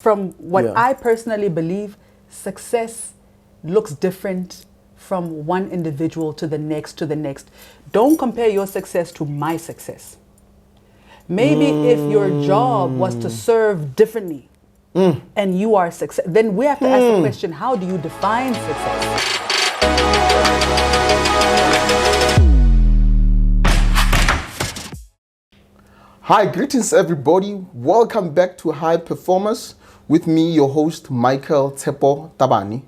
From what I personally believe, success looks different from one individual to the next to the next. Don't compare your success to my success. Maybe if your job was to serve differently and you are success, then we have to ask the question, how do you define success? Hi, greetings everybody. Welcome back to High Performers with me, your host, Michael Tepo Tabani.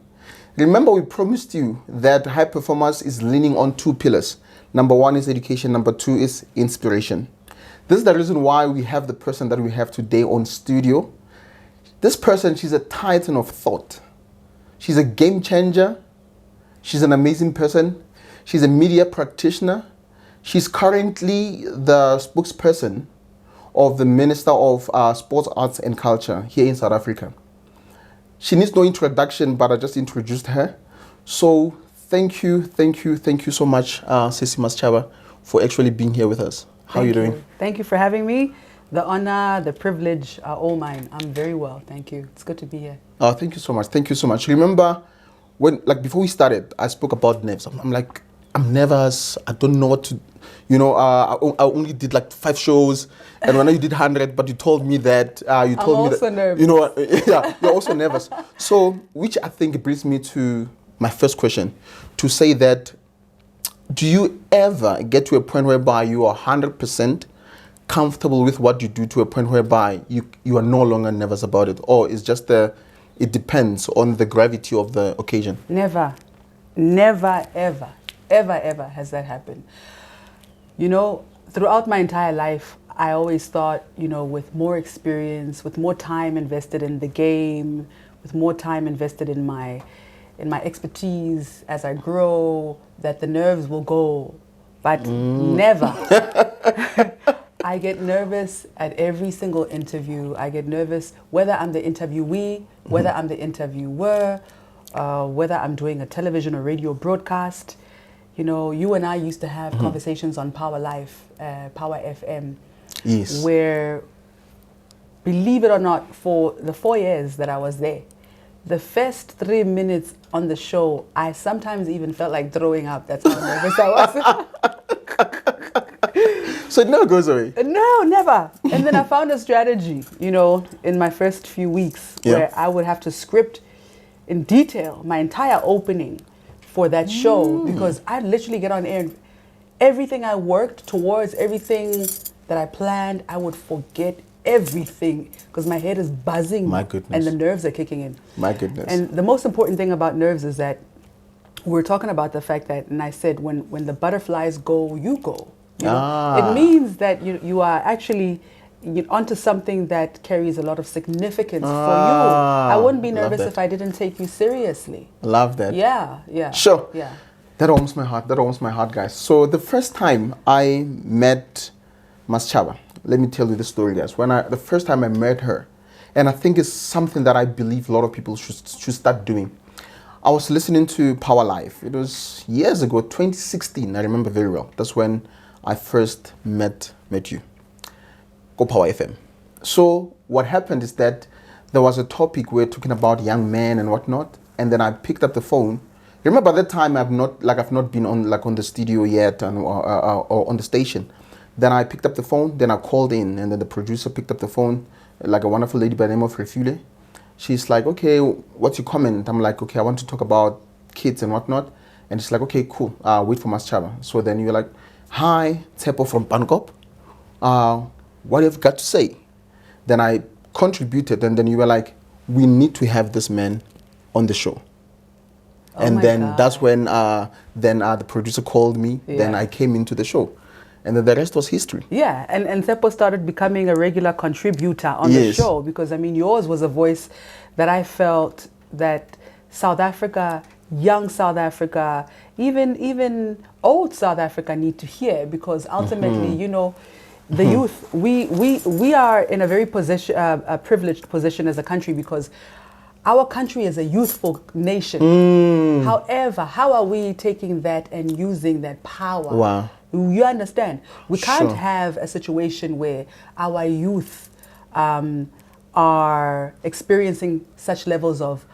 Remember, we promised you that High Performers is leaning on two pillars. Number one is education. Number two is inspiration. This is the reason why we have the person that we have today on studio. This person, she's a titan of thought. She's a game changer. She's an amazing person. She's a media practitioner. She's currently the spokesperson of the Minister of Sports, Arts and Culture here in South Africa. She needs no introduction, but I just introduced her. So thank you so much, Sissy Masechaba, for actually being here with us. How are you doing? Thank you for having me. The honor, the privilege are all mine. I'm very well, thank you. It's good to be here. Oh, thank you so much. Thank you so much. Remember, before we started, I spoke about nerves. I'm nervous. I don't know what to. I only did 5 shows, and when you did 100, but you told me that I'm also nervous. You know what? Yeah, you're also nervous. So, which I think brings me to my first question, to say that, do you ever get to a point whereby you are 100% comfortable with what you do, to a point whereby you are no longer nervous about it, or it's just it depends on the gravity of the occasion? Never, ever has that happened. Throughout my entire life, I always thought, with more experience, with more time invested in the game, with more time invested in my expertise as I grow, that the nerves will go. But never. I get nervous at every single interview. I get nervous whether I'm the interviewee, whether I'm the interviewer, whether I'm doing a television or radio broadcast. You and I used to have conversations on Power Life, Power FM, yes, where, believe it or not, for the 4 years that I was there, the first 3 minutes on the show, I sometimes even felt like throwing up. That's how nervous I was. So it never goes away? No, never. And then I found a strategy, in my first few weeks, where I would have to script in detail my entire opening for that show, because I'd literally get on air and everything I worked towards, everything that I planned, I would forget everything because my head is buzzing. My goodness. And the nerves are kicking in. My goodness. And the most important thing about nerves is that we're talking about the fact that, and I said, when the butterflies go, you go. It means that you are actually onto something that carries a lot of significance for you. I wouldn't be nervous if I didn't take you seriously. Love that. Yeah. Sure. Yeah. That warms my heart, guys. So the first time I met Masechaba, let me tell you the story, guys. The first time I met her, and I think it's something that I believe a lot of people should start doing. I was listening to Power Life. It was years ago, 2016. I remember very well. That's when I first met you. Go Power FM. So what happened is that there was a topic we're talking about young men and whatnot, and then I picked up the phone. Remember, by that time I've not been on the studio yet or on the station. Then I picked up the phone. Then I called in, and then the producer picked up the phone, like a wonderful lady by the name of Refule. She's like, "Okay, what's your comment?" I'm like, "Okay, I want to talk about kids and whatnot." And she's like, "Okay, cool. Wait for Masechaba." So then you're like, "Hi, Tepo from Pankop. What have you got to say?" Then I contributed, and then you were like, "We need to have this man on the show." And then that's when the producer called me. Yeah. Then I came into the show, and then the rest was history. Yeah, and Tepo started becoming a regular contributor on the show, because yours was a voice that I felt that South Africa, young South Africa, even old South Africa need to hear, because ultimately, the youth, we are in a very privileged position as a country, because our country is a youthful nation. However, how are we taking that and using that power? Wow. You understand? We can't have a situation where our youth are experiencing such levels of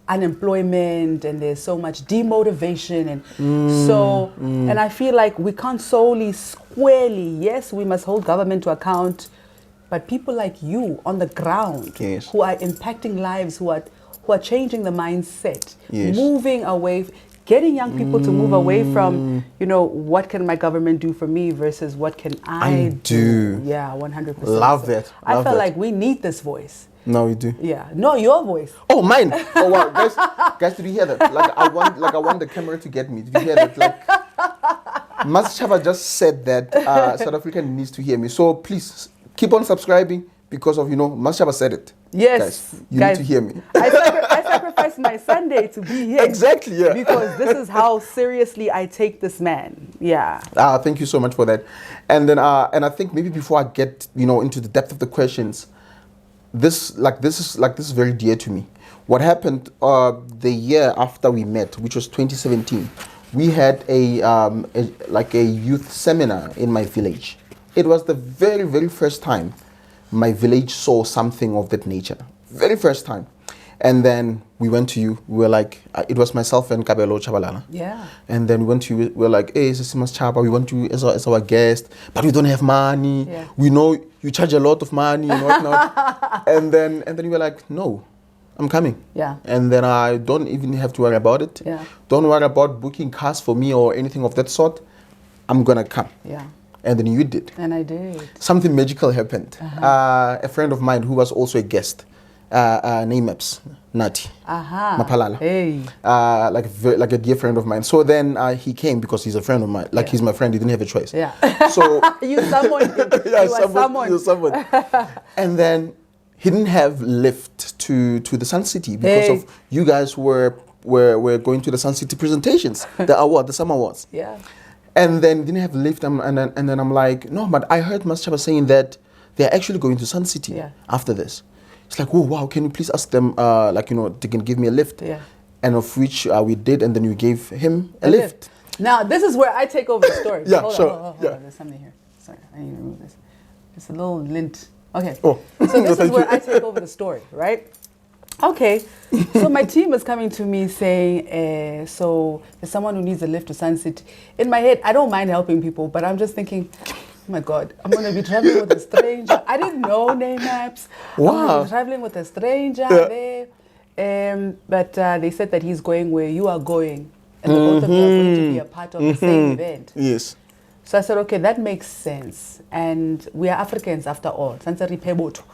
unemployment, and there's so much demotivation, and and I feel like we can't solely squarely, yes, we must hold government to account, but people like you on the ground, Yes. who are impacting lives, who are changing the mindset, Yes. moving away, getting young people to move away from, what can my government do for me versus what can I do? Yeah, 100%. Love it. I Love felt it. like we need this voice. No, we do. Yeah. No, your voice. Oh, mine. Oh, wow. Guys, did you hear that? I want the camera to get me. Did you hear that? Masechaba just said that South Africa needs to hear me. So please keep on subscribing because of, Masechaba said it. Yes. Guys, you need to hear me. I sacrificed my Sunday to be here. Exactly, yeah. Because this is how seriously I take this man. Yeah. Thank you so much for that. And then, and I think maybe before I get, into the depth of the questions, this is very dear to me. What happened the year after we met, which was 2017, we had a youth seminar in my village. It was the very, very first time my village saw something of that nature. Very first time. And then we went to you. We were like, it was myself and Kabelo Chabalala. Yeah. And then we went to you. We were like, hey, this is Masechaba. We want you as our guest, but we don't have money. Yeah. We know you charge a lot of money and whatnot. and then you were like, no, I'm coming. Yeah. And then I don't even have to worry about it. Yeah. Don't worry about booking cars for me or anything of that sort. I'm gonna come. Yeah. And then you did. And I did. Something magical happened. A friend of mine who was also a guest, Namaps, Nati, Mapalala. Hey. Like a dear friend of mine. So then he came because he's a friend of mine. Like he's my friend. He didn't have a choice. Yeah. So you summoned him. yeah, You someone. And then he didn't have lift to the Sun City because of you guys were going to the Sun City presentations, the summer awards. Yeah. And then didn't have lift, and then I'm like, no, but I heard Masechaba saying that they're actually going to Sun City after this. It's like, oh wow, can you please ask them, they can give me a lift? Yeah. And of which we did, and then you gave him a lift. Now this is where I take over the story. Yeah, hold sure. On, yeah. There's something here. Sorry, I need to remove this. It's a little lint. Okay. Oh. So this is where I take over the story, right? Okay, so my team is coming to me saying, so there's someone who needs a lift to Sun City. In my head, I don't mind helping people, but I'm just thinking, oh my God, I'm going to be traveling with a stranger. I didn't know name maps. Wow. I'm gonna be traveling with a stranger there. But they said that he's going where you are going. And the both of you are going to be a part of the same event. Yes. So I said, okay, that makes sense. And we are Africans after all.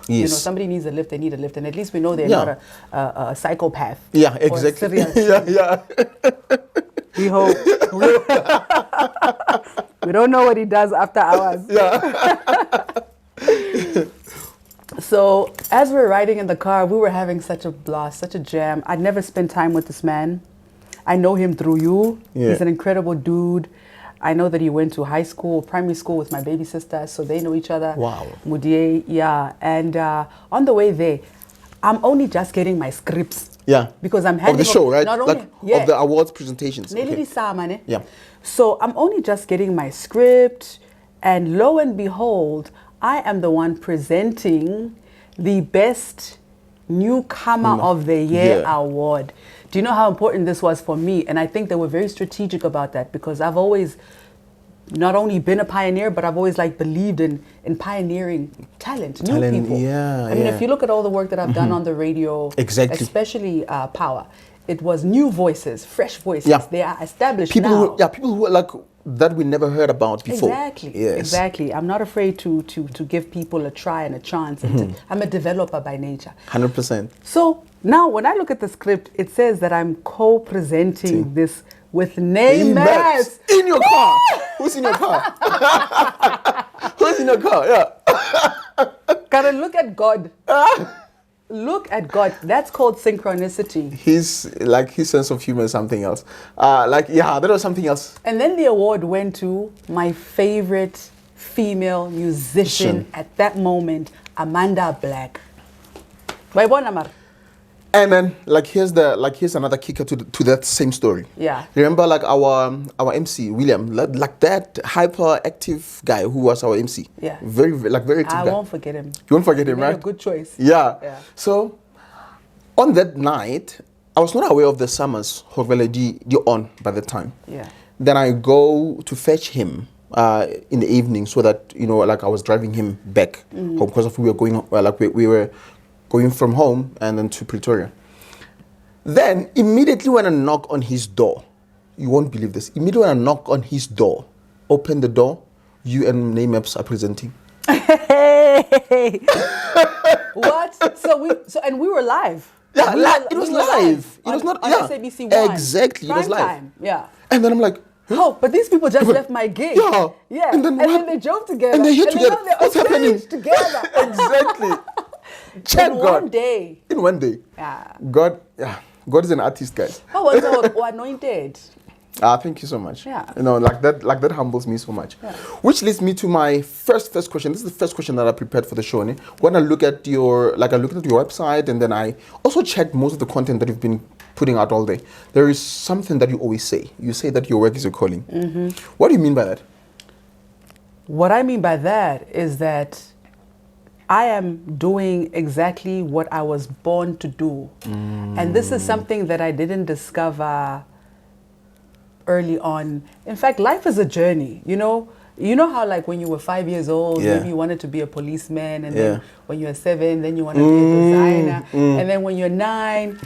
Yes. Somebody needs a lift, they need a lift. And at least we know they're not a psychopath. Yeah, exactly. yeah. We hope. We don't know what he does after hours. Yeah. So as we were riding in the car, we were having such a blast, such a jam. I'd never spent time with this man. I know him through you. Yeah. He's an incredible dude. I know that he went to primary school with my baby sister, so they know each other. Wow. Mudie, yeah. And on the way there, I'm only just getting my scripts. Yeah. Because I'm of handing the show, right? Not only, of the awards presentations. Okay. Yeah. So I'm only just getting my script, and lo and behold, I am the one presenting the best newcomer of the year award. Do you know how important this was for me? And I think they were very strategic about that, because I've always not only been a pioneer, but I've always believed in pioneering talent, new people. I mean, if you look at all the work that I've done on the radio, especially Power, it was new voices, fresh voices. Yeah. They are established people now. People who are that we never heard about before. Exactly. I'm not afraid to give people a try and a chance. And I'm a developer by nature. 100%. So now when I look at the script, it says that I'm co-presenting this with Namaps. In your car. Who's in your car? Who's in your car? Yeah. Gotta look at God. Look at God. That's called synchronicity. His sense of humor is something else. That was something else. And then the award went to my favorite female musician at that moment, Amanda Black. And then here's another kicker to that same story. Yeah. Remember our MC William, like that hyperactive guy who was our MC. Yeah. Very active guy. I won't forget him. You won't forget He him, made right? a good choice. Yeah. So on that night, I was not aware of the summers Horvele on by the time. Yeah. Then I go to fetch him in the evening so that I was driving him back home because we were going we were going from home and then to Pretoria. Then immediately when I knock on his door, you won't believe this. Immediately when I knock on his door, open the door, you and Namaps are presenting. Hey! What? So we were live. Yeah, it was live. It was not on SABC 1. Exactly, it was live. Time. Yeah. And then I'm like, oh, but these people just left my gig. Yeah. And then they drove together. And they hit together. Now they're What's happening? Together. Exactly. In one day. In one day. Yeah. God is an artist, guys. Oh, so anointed. Thank you so much. Yeah. That humbles me so much. Yeah. Which leads me to my first question. This is the first question that I prepared for the show. When I look at your website, and then I also checked most of the content that you've been putting out all day. There is something that you always say. You say that your work is your calling. Mm-hmm. What do you mean by that? What I mean by that is that I am doing exactly what I was born to do. And this is something that I didn't discover early on. In fact, life is a journey, You know how when you were 5 years old, maybe you wanted to be a policeman, and then when you were 7, then you wanted to be a designer, and then when you're 9.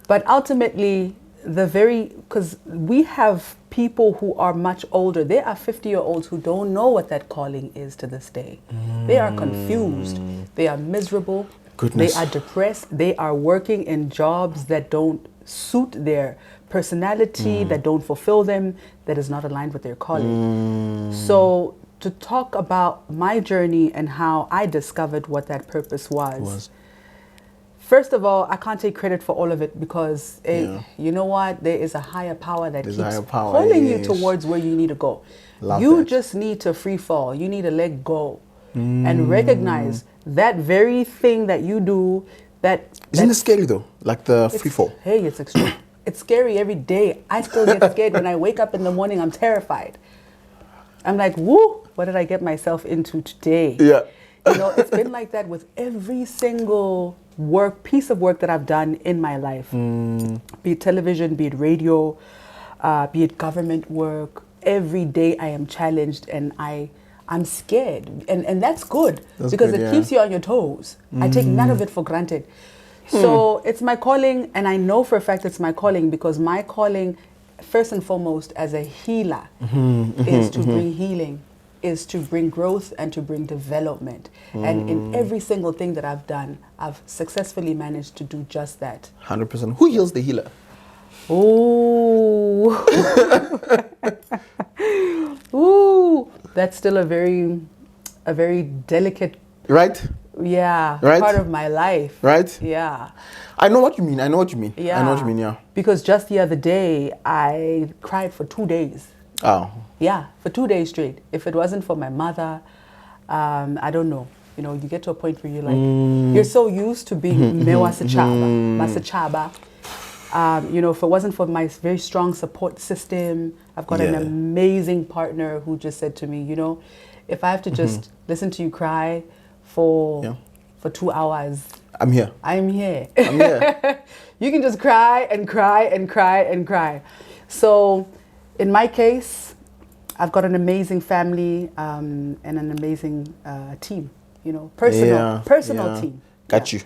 But ultimately, because we have people who are much older, they are 50-year-olds who don't know what that calling is to this day. They are confused. They are miserable. Goodness. They are depressed. They are working in jobs that don't suit their personality, that don't fulfill them, that is not aligned with their calling. So to talk about my journey and how I discovered what that purpose was. First of all, I can't take credit for all of it because, you know what? There is a higher power that keeps pulling you towards where you need to go. You just need to free fall. You need to let go and recognize that very thing that you do. Isn't it scary though? Like the free fall? Hey, it's extreme. It's scary every day. I still get scared when I wake up in the morning. I'm terrified. I'm like, woo, what did I get myself into today? Yeah. It's been like that with every single piece of work that I've done in my life, be it television, be it radio, be it government work. Every day I am challenged and I'm scared, and that's good because it keeps you on your toes. I take none of it for granted. So it's my calling, and I know for a fact it's my calling because my calling, first and foremost, as a healer, is to bring healing, is to bring growth and to bring development. And in every single thing that I've done, I've successfully managed to do just that. 100%. Who heals the healer? Ooh. Ooh. That's still a very delicate, right? Part of my life. Right? Yeah. I know what you mean. Yeah. I know what you mean, yeah. Because just the other day, I cried for 2 days. Oh. Yeah, for 2 days straight. If it wasn't for my mother, I don't know. You get to a point where you're like, you're so used to being Masechaba. If it wasn't for my very strong support system, I've got an amazing partner who just said to me, if I have to just listen to you cry for 2 hours, I'm here. I'm here. I'm here. You can just cry and cry and cry and cry. So in my case, I've got an amazing family and an amazing team, personal team. Got you.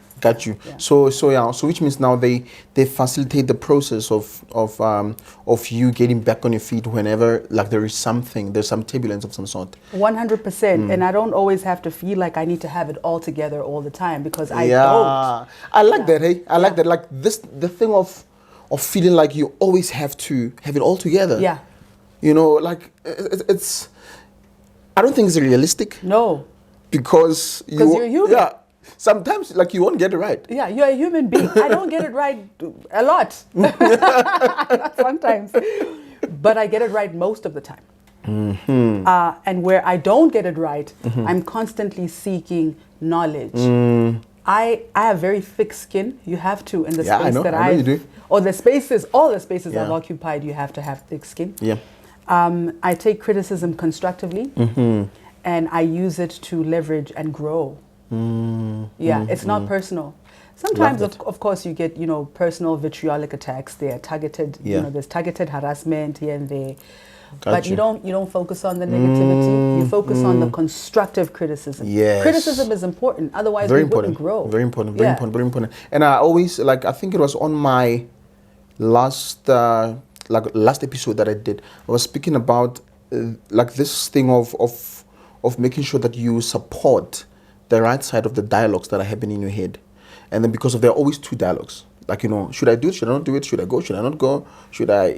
Yeah. So which means now they facilitate the process of you getting back on your feet whenever there's some turbulence of some sort. 100%, and I don't always have to feel like I need to have it all together all the time because I don't. I like that. Hey, I like that. Like the thing of feeling like you always have to have it all together. Yeah. It's. I don't think it's realistic. No. Because you're human. Yeah. Sometimes, you won't get it right. Yeah, you're a human being. I don't get it right a lot. Not sometimes. But I get it right most of the time. And where I don't get it right, I'm constantly seeking knowledge. I have very thick skin. You have to in the Yeah, space that I know you do. or the spaces, all the spaces Yeah. I've occupied, you have to have thick skin. Yeah. I take criticism constructively, and I use it to leverage and grow. It's not personal. Sometimes, of course, you get, personal vitriolic attacks. They are targeted, there's targeted harassment here and there. But you don't focus on the negativity. You focus on the constructive criticism. Yes. Criticism is important. Otherwise, we wouldn't grow. Very important. Very important. Very important. And I always I think it was on my last episode that I did. I was speaking about this thing of making sure that you support the right side of the dialogues that are happening in your head, and then because there are always two dialogues. Should I do it? Should I not do it? Should I go? Should I not go? Should I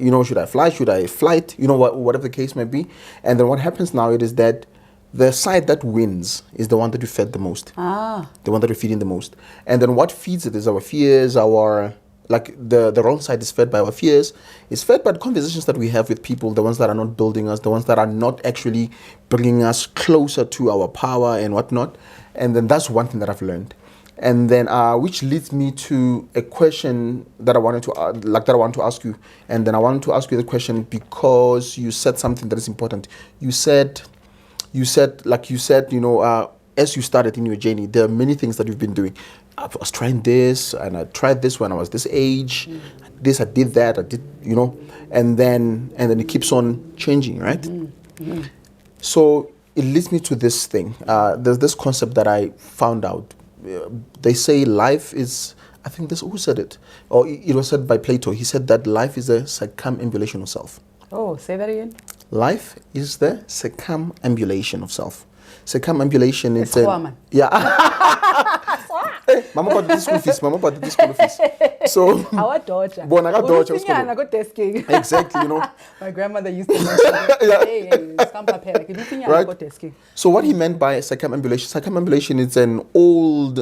fly? Should I flight? Whatever the case may be. And then what happens now is that the side that wins is the one that you fed the most. The one that you're feeding the most. And then what feeds it is our fears, the wrong side is fed by our fears. It's fed by the conversations that we have with people, the ones that are not building us, the ones that are not actually bringing us closer to our power and whatnot. And then that's one thing that I've learned. And then, which leads me to a question that I wanted to ask you. And then I wanted to ask you the question because you said something that is important. You said, as you started in your journey, there are many things that you've been doing. I was trying this, and I tried this when I was this age. I did that, and then it keeps on changing, right? So it leads me to this thing. There's this concept that I found out. They say life is, I think who said it? Or it was said by Plato. He said that life is a circumambulation of self. Oh, say that again. Life is the circumambulation of self. Circumambulation is Mama bought this school fees. So our daughter. I got desking. Exactly, My grandmother used to mention right? So what he meant by circumambulation is an old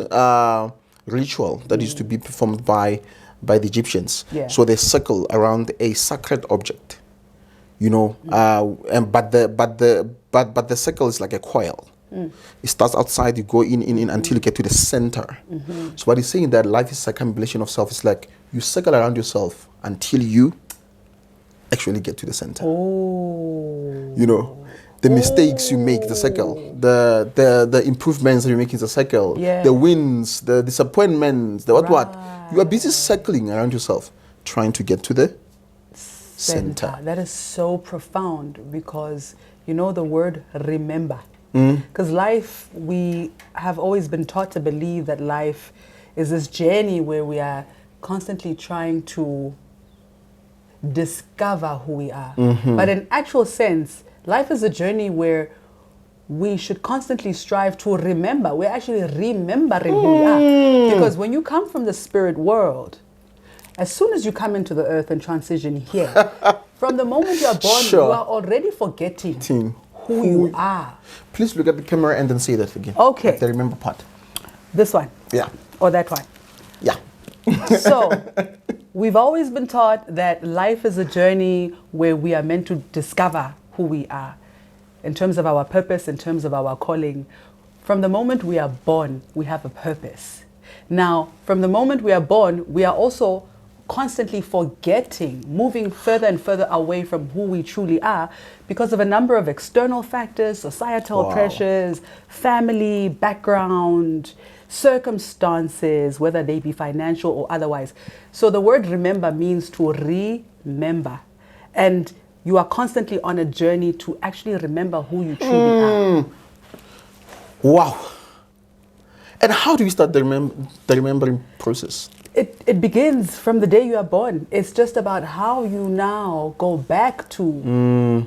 ritual that used to be performed by the Egyptians. Yeah. So they circle around a sacred object, but the circle is like a coil. It starts outside, you go in until you get to the center. So what he's saying that life is circumambulation of self. It's like you circle around yourself until you actually get to the center. The mistakes you make, the circle, the improvements that you make in the circle, the wins, the disappointments, the what. You are busy circling around yourself, trying to get to the center. That is so profound because the word remember. Because life, we have always been taught to believe that life is this journey where we are constantly trying to discover who we are. But in actual sense, life is a journey where we should constantly strive to remember. We're actually remembering who we are. Because when you come from the spirit world, as soon as you come into the earth and transition here, from the moment you are born, you are already forgetting who you are. Please look at the camera and then say that again. Okay. Like the remember part. This one. Yeah. Or that one. Yeah. So, we've always been taught that life is a journey where we are meant to discover who we are in terms of our purpose, in terms of our calling. From the moment we are born, we have a purpose. Now, from the moment we are born, we are also constantly forgetting, moving further and further away from who we truly are because of a number of external factors, societal pressures, family, background, circumstances, whether they be financial or otherwise. So the word remember means to remember. And you are constantly on a journey to actually remember who you truly are. Wow. And how do we start the remembering process? It begins from the day you are born. It's just about how you now go back to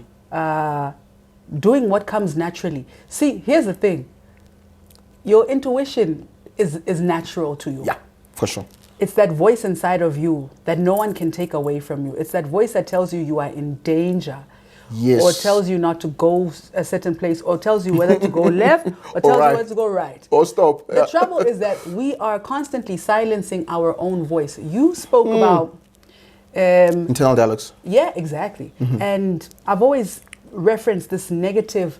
doing what comes naturally. See, here's the thing. Your intuition is natural to you. Yeah, for sure. It's that voice inside of you that no one can take away from you. It's that voice that tells you are in danger. Yes. Or tells you not to go a certain place, or tells you whether to go left, or tells you whether to go right. Or stop. The trouble is that we are constantly silencing our own voice. You spoke about... internal dialogues. Yeah, exactly. And I've always referenced this negative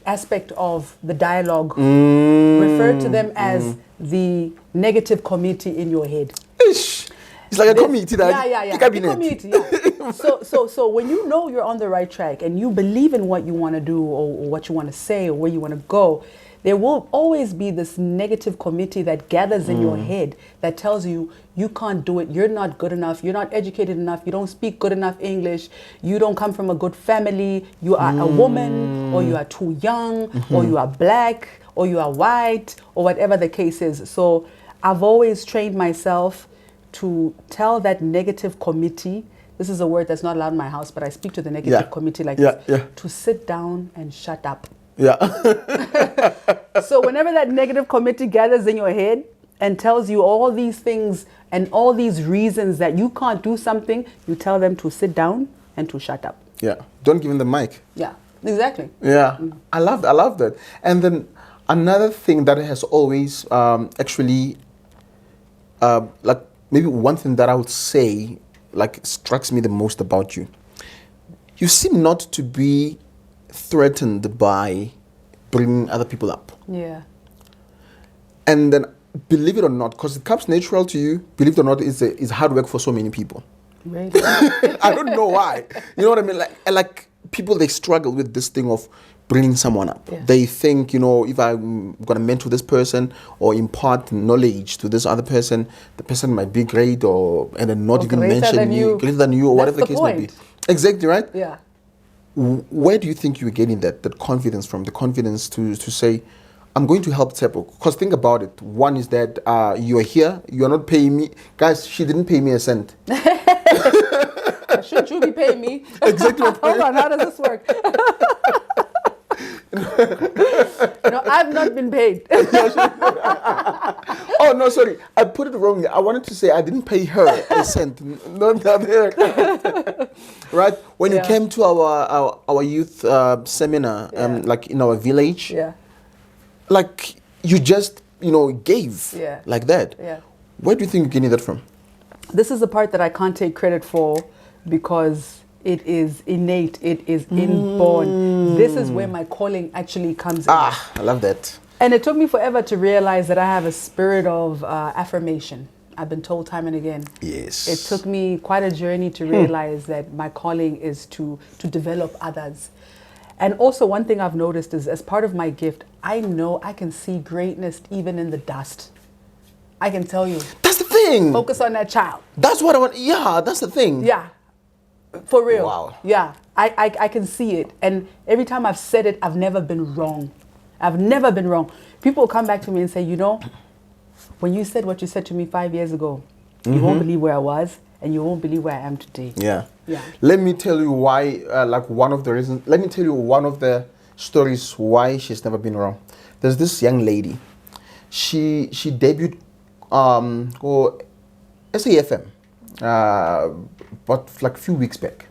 aspect of the dialogue, referred to them as the negative committee in your head. Ish. It's like a committee that Yeah. Committee, yeah. So when you know you're on the right track and you believe in what you want to do or what you want to say or where you want to go, there will always be this negative committee that gathers in your head that tells you you can't do it, you're not good enough, you're not educated enough, you don't speak good enough English, you don't come from a good family, you are a woman, or you are too young, or you are black, or you are white, or whatever the case is. So I've always trained myself to tell that negative committee, this is a word that's not allowed in my house, but I speak to the negative committee like this, to sit down and shut up. Yeah. So whenever that negative committee gathers in your head and tells you all these things and all these reasons that you can't do something, you tell them to sit down and to shut up. Yeah. Don't give them the mic. Yeah, exactly. Yeah. I love that. And then another thing that has always actually like maybe one thing that I would say like strikes me the most about you. You seem not to be threatened by bringing other people up. Yeah. And then, believe it or not, because it comes natural to you, believe it or not, is hard work for so many people. Really? I don't know why. You know what I mean? Like people, they struggle with this thing of bringing someone up. Yeah. They think, if I'm going to mentor this person or impart knowledge to this other person, the person might be great and then not even mention me, greater than you, or whatever the case might be. Exactly, right? Yeah. Where do you think you're getting that confidence from? The confidence to say, I'm going to help Tsepo. Because think about it. One is that you're here, you're not paying me. Guys, she didn't pay me a cent. Should you be paying me? Exactly. Hold on, how does this work? No, I've not been paid. Oh, no, sorry. I put it wrongly. I wanted to say I didn't pay her a cent. Not that. Right? When you came to our youth seminar, like in our village, like you just, gave like that. Yeah. Where do you think you're getting that from? This is the part that I can't take credit for because it is innate, it is inborn. This is where my calling actually comes in. I love that. And it took me forever to realize that I have a spirit of affirmation. I've been told time and again. Yes. It took me quite a journey to realize that my calling is to develop others. And also one thing I've noticed is as part of my gift, I know I can see greatness even in the dust. I can tell you. That's the thing. Focus on that child. That's what I want. Yeah, that's the thing. Yeah. For real. Wow. Yeah. I can see it. And every time I've said it, I've never been wrong. I've never been wrong. People will come back to me and say, when you said what you said to me 5 years ago, you won't believe where I was and you won't believe where I am today. Yeah. Yeah. Let me tell you why, one of the stories why she's never been wrong. There's this young lady. She debuted on SAFM but like a few weeks back,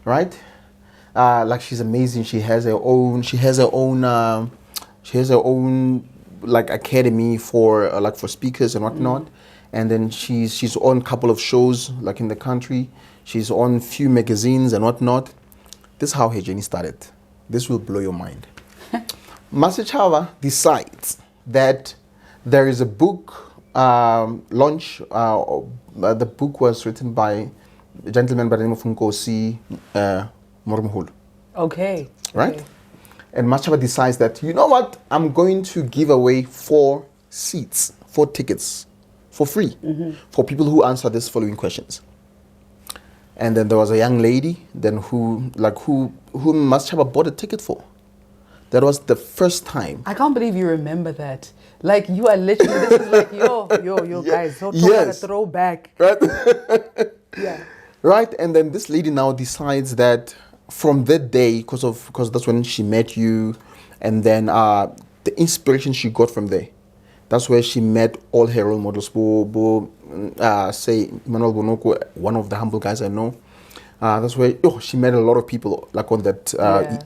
right? Like she's amazing. She has her own like academy for speakers and whatnot. And then she's on a couple of shows like in the country. She's on few magazines and whatnot. This is how her journey started. This will blow your mind. Masechaba decides that there is a book launch. The book was written by a gentleman by the name of Nkosi Mormhulu. Okay. Right? Okay. And Masechaba decides that, you know what? I'm going to give away 4 seats, 4 tickets for free for people who answer these following questions. And then there was a young lady then who Masechaba bought a ticket for. That was the first time. I can't believe you remember that. Like you are literally, this is like, yo, guys, don't talk about a throwback. Right? Yeah. Right? And then this lady now decides that from that day, because that's when she met you, and then the inspiration she got from there, that's where she met all her role models. Say Emmanuel Bonoko, one of the humble guys I know. That's where she met a lot of people like on that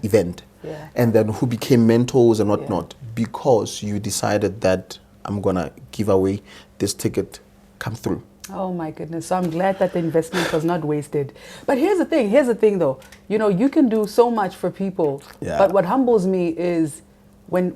event. Yeah. And then who became mentors and whatnot, because you decided that I'm gonna give away this ticket, come through. Oh my goodness. So I'm glad that the investment was not wasted. But here's the thing though. You can do so much for people. Yeah. But what humbles me is when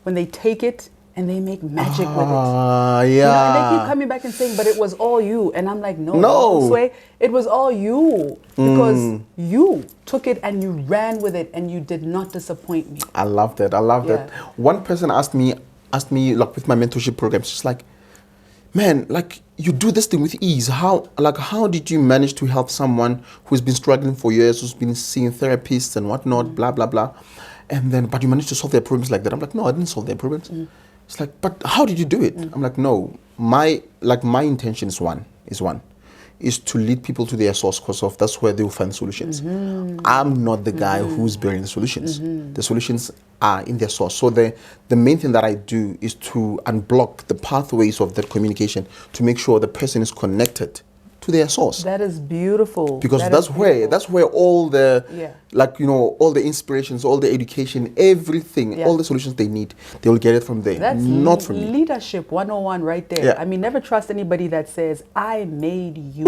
they take it and they make magic with it. Yeah. You know, and they keep coming back and saying, but it was all you. And I'm like, No. Sway, it was all you. Because you took it and you ran with it and you did not disappoint me. I love that. That. One person asked me, like with my mentorship program, she's like, man, like you do this thing with ease. How did you manage to help someone who's been struggling for years, who's been seeing therapists and whatnot, blah, blah, blah. And then, but you managed to solve their problems like that. I'm like, no, I didn't solve their problems. It's like, but how did you do it? I'm like, no, my intention is to lead people to their source, because that's where they will find solutions. I'm not the guy who's bearing the solutions. The solutions are in their source. So the main thing that I do is to unblock the pathways of that communication to make sure the person is connected to their source. That is beautiful. Because that's where all the all the inspirations, all the education, everything, all the solutions they need, they will get it from there. That's not from me. Leadership 101 right there. Yeah. I mean, never trust anybody that says, I made you.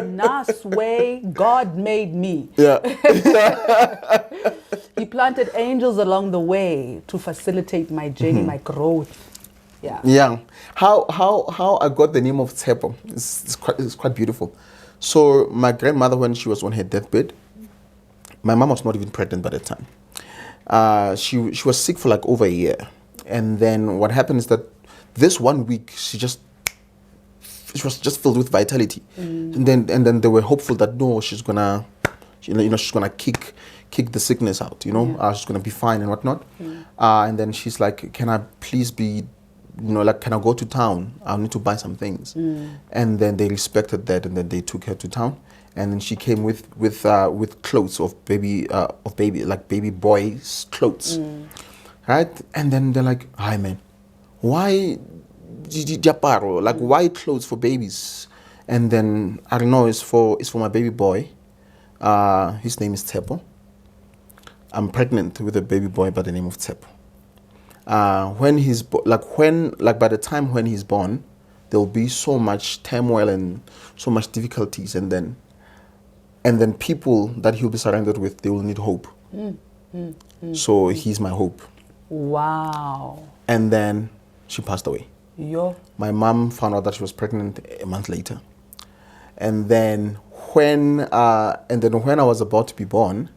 Nah, Sway, God made me. Yeah. He planted angels along the way to facilitate my journey, my growth. Yeah. Yeah. How I got the name of Tshepo is quite beautiful. So my grandmother, when she was on her deathbed, my mom was not even pregnant by the time. She was sick for like over a year. And then what happened is that this 1 week she was just filled with vitality. And then they were hopeful that no, she's gonna she's gonna kick the sickness out, she's gonna be fine and whatnot. And then she's like, can I please be, can I go to town? I need to buy some things. And then they respected that, and then they took her to town. And then she came with clothes of baby boys' clothes, right? And then they're like, "Hi, man, why diaparo? Like, why clothes for babies?" And then I don't know, it's for my baby boy. His name is Tshepo. I'm pregnant with a baby boy by the name of Tshepo. By the time when he's born, there'll be so much turmoil and so much difficulties, and then people that he'll be surrounded with, they will need hope. So he's my hope. Wow. And then she passed away. My mom found out that she was pregnant a month later. And then when I was about to be born,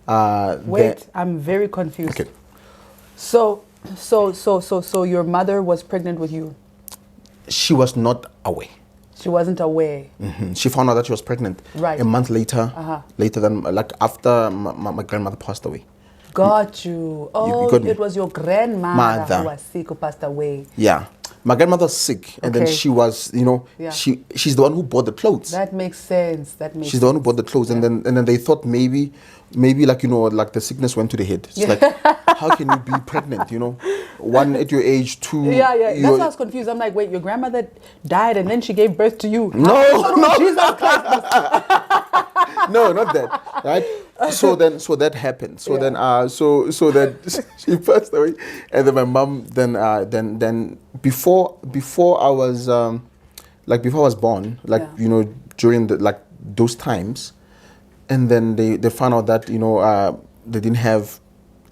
wait, I'm very confused. Okay. So your mother was pregnant with you? She was not aware. She wasn't aware. She found out that she was pregnant a month later, later than after my grandmother passed away. Got you. Oh, it was your grandmother who was sick, who passed away. Yeah. My grandmother was sick, and then she was, she's the one who bought the clothes. That makes sense. She's the one who bought the clothes, and then they thought maybe the sickness went to the head. It's like, how can you be pregnant? One at your age, two. Yeah. That's why I was confused. I'm like, wait, your grandmother died and then she gave birth to you? No. Jesus Christ. No, not that. Right. So that happened. So then she passed away, and then my mom then before I was born, during those times, and then they found out that they didn't have,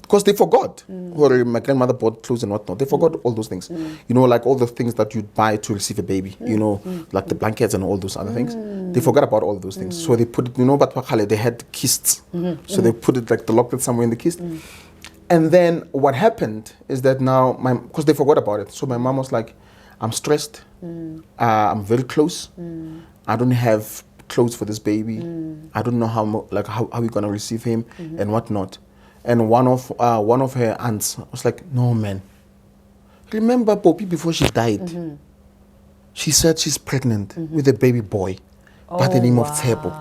because they forgot. Or my grandmother bought clothes and whatnot. They forgot all those things. All the things that you buy to receive a baby. Like the blankets and all those other things. They forgot about all those things. So they put it. But they had kists. So they put it they locked it somewhere in the kist. And then what happened is that now because they forgot about it. So my mom was like, I'm stressed. I'm very close. I don't have clothes for this baby. I don't know how we're gonna receive him and whatnot. And one of her aunts was like, no, man. Remember Poppy before she died? She said she's pregnant with a baby boy by the name of Tshepo.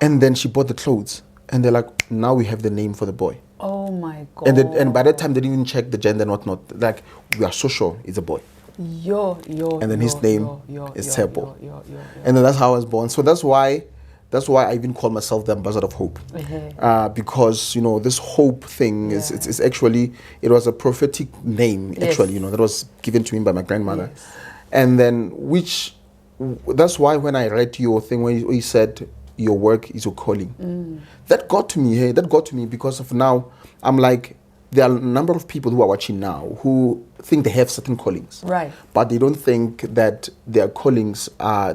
And then she bought the clothes. And they're like, now we have the name for the boy. Oh my God. And by that time, they didn't even check the gender and whatnot. Like, we are so sure it's a boy. And then his name is Tshepo. And then that's how I was born. So that's why I even call myself the ambassador of hope, because this hope thing is actually, it was a prophetic name actually, that was given to me by my grandmother, and then that's why when I read your thing when you said your work is your calling, that got to me. That got to me because of now I'm like, there are a number of people who are watching now who think they have certain callings, Right. but they don't think that their callings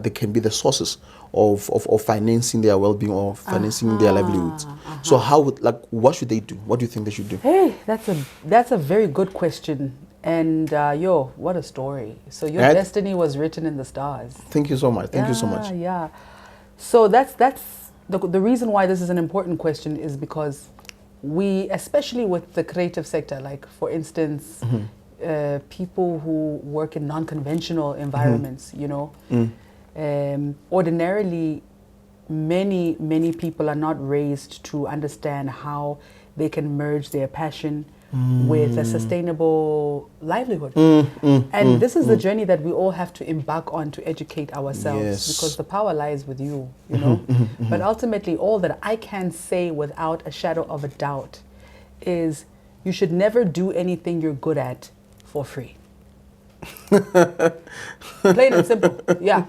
they can be the sources of financing their well-being or financing their livelihoods. So what should they do? What do you think they should do? Hey, that's a very good question. And what a story. So your Right? destiny was written in the stars. Thank you so much. Thank you so much. Yeah. So that's the reason why this is an important question is because we, especially with the creative sector, like for instance, people who work in non-conventional environments, ordinarily many people are not raised to understand how they can merge their passion with a sustainable livelihood. And this is the journey that we all have to embark on to educate ourselves, Yes. because the power lies with you, you know. But ultimately, all that I can say without a shadow of a doubt is you should never do anything you're good at for free. Plain and simple. Yeah.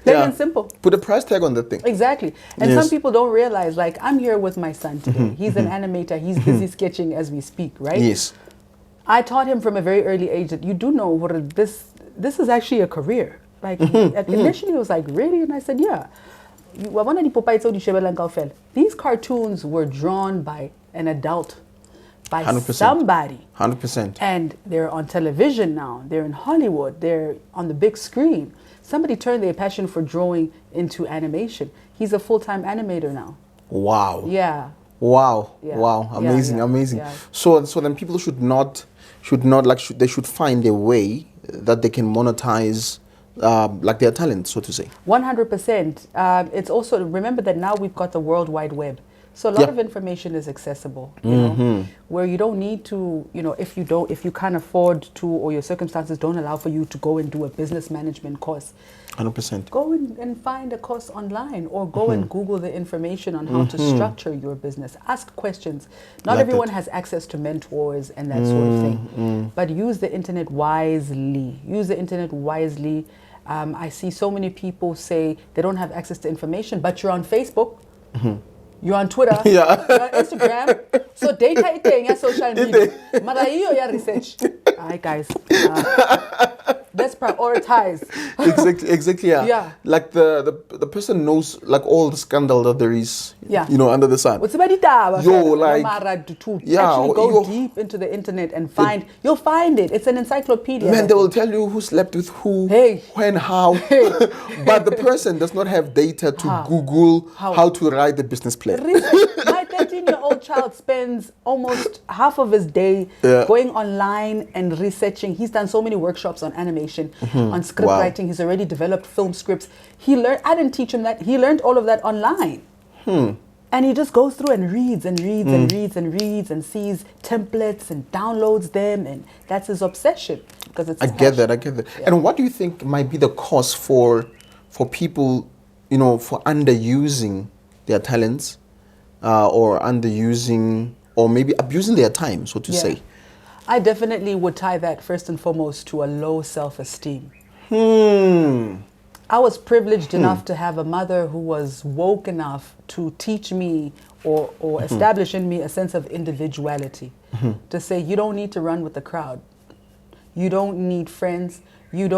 Plain and simple. Put a price tag on that thing. Exactly. And Yes. some people don't realize, like, I'm here with my son today. He's an animator. He's busy sketching as we speak, right? Yes. I taught him from a very early age that you do know what this is actually a career. Like, initially he was like, really? And I said, yeah. These cartoons were drawn by an adult, by 100%. somebody. 100%. And they're on television now. They're in Hollywood. They're on the big screen. Somebody turned their passion for drawing into animation. He's a full-time animator now. Wow. Yeah. Wow. Yeah. Wow. Amazing. Yeah. Amazing. Yeah. So then people they should find a way that they can monetize like their talent, so to say. 100%. It's also, remember that now we've got the World Wide Web. So a lot of information is accessible, you know, where you don't need to, if you can't afford to, or your circumstances don't allow for you to go and do a business management course. 100%. Go and find a course online, or go and Google the information on how to structure your business. Ask questions. Not Like everyone that. has access to mentors and that sort of thing. But use the internet wisely. Use the internet wisely. I see so many people say they don't have access to information, but you're on Facebook. You're on Twitter, you're on Instagram. So data is social media. Mara hiyo ya research. Alright guys, let's prioritize. Exactly. Yeah. Yeah. Like the person knows like all the scandal that there is. Yeah. Under the sun. What's about it? Yo, like, to yeah, actually go yo. deep into the internet and find, you'll find it. It's an encyclopedia. Man, they will tell you who slept with who, Hey. when, how. But the person does not have data to Google how to write the business plan. My 13-year-old child spends almost half of his day going online and researching. He's done so many workshops on animation, on script writing. He's already developed film scripts. I didn't teach him that. He learned all of that online. And he just goes through and reads and reads and reads and reads and sees templates and downloads them, and that's his obsession, because it's his I get passion. that. Yeah. And what do you think might be the cause for people, for underusing their talents, or underusing, or maybe abusing their time, so to say? I definitely would tie that first and foremost to a low self-esteem. I was privileged enough to have a mother who was woke enough to teach me or establish in me a sense of individuality. To say, you don't need to run with the crowd. You don't need friends. You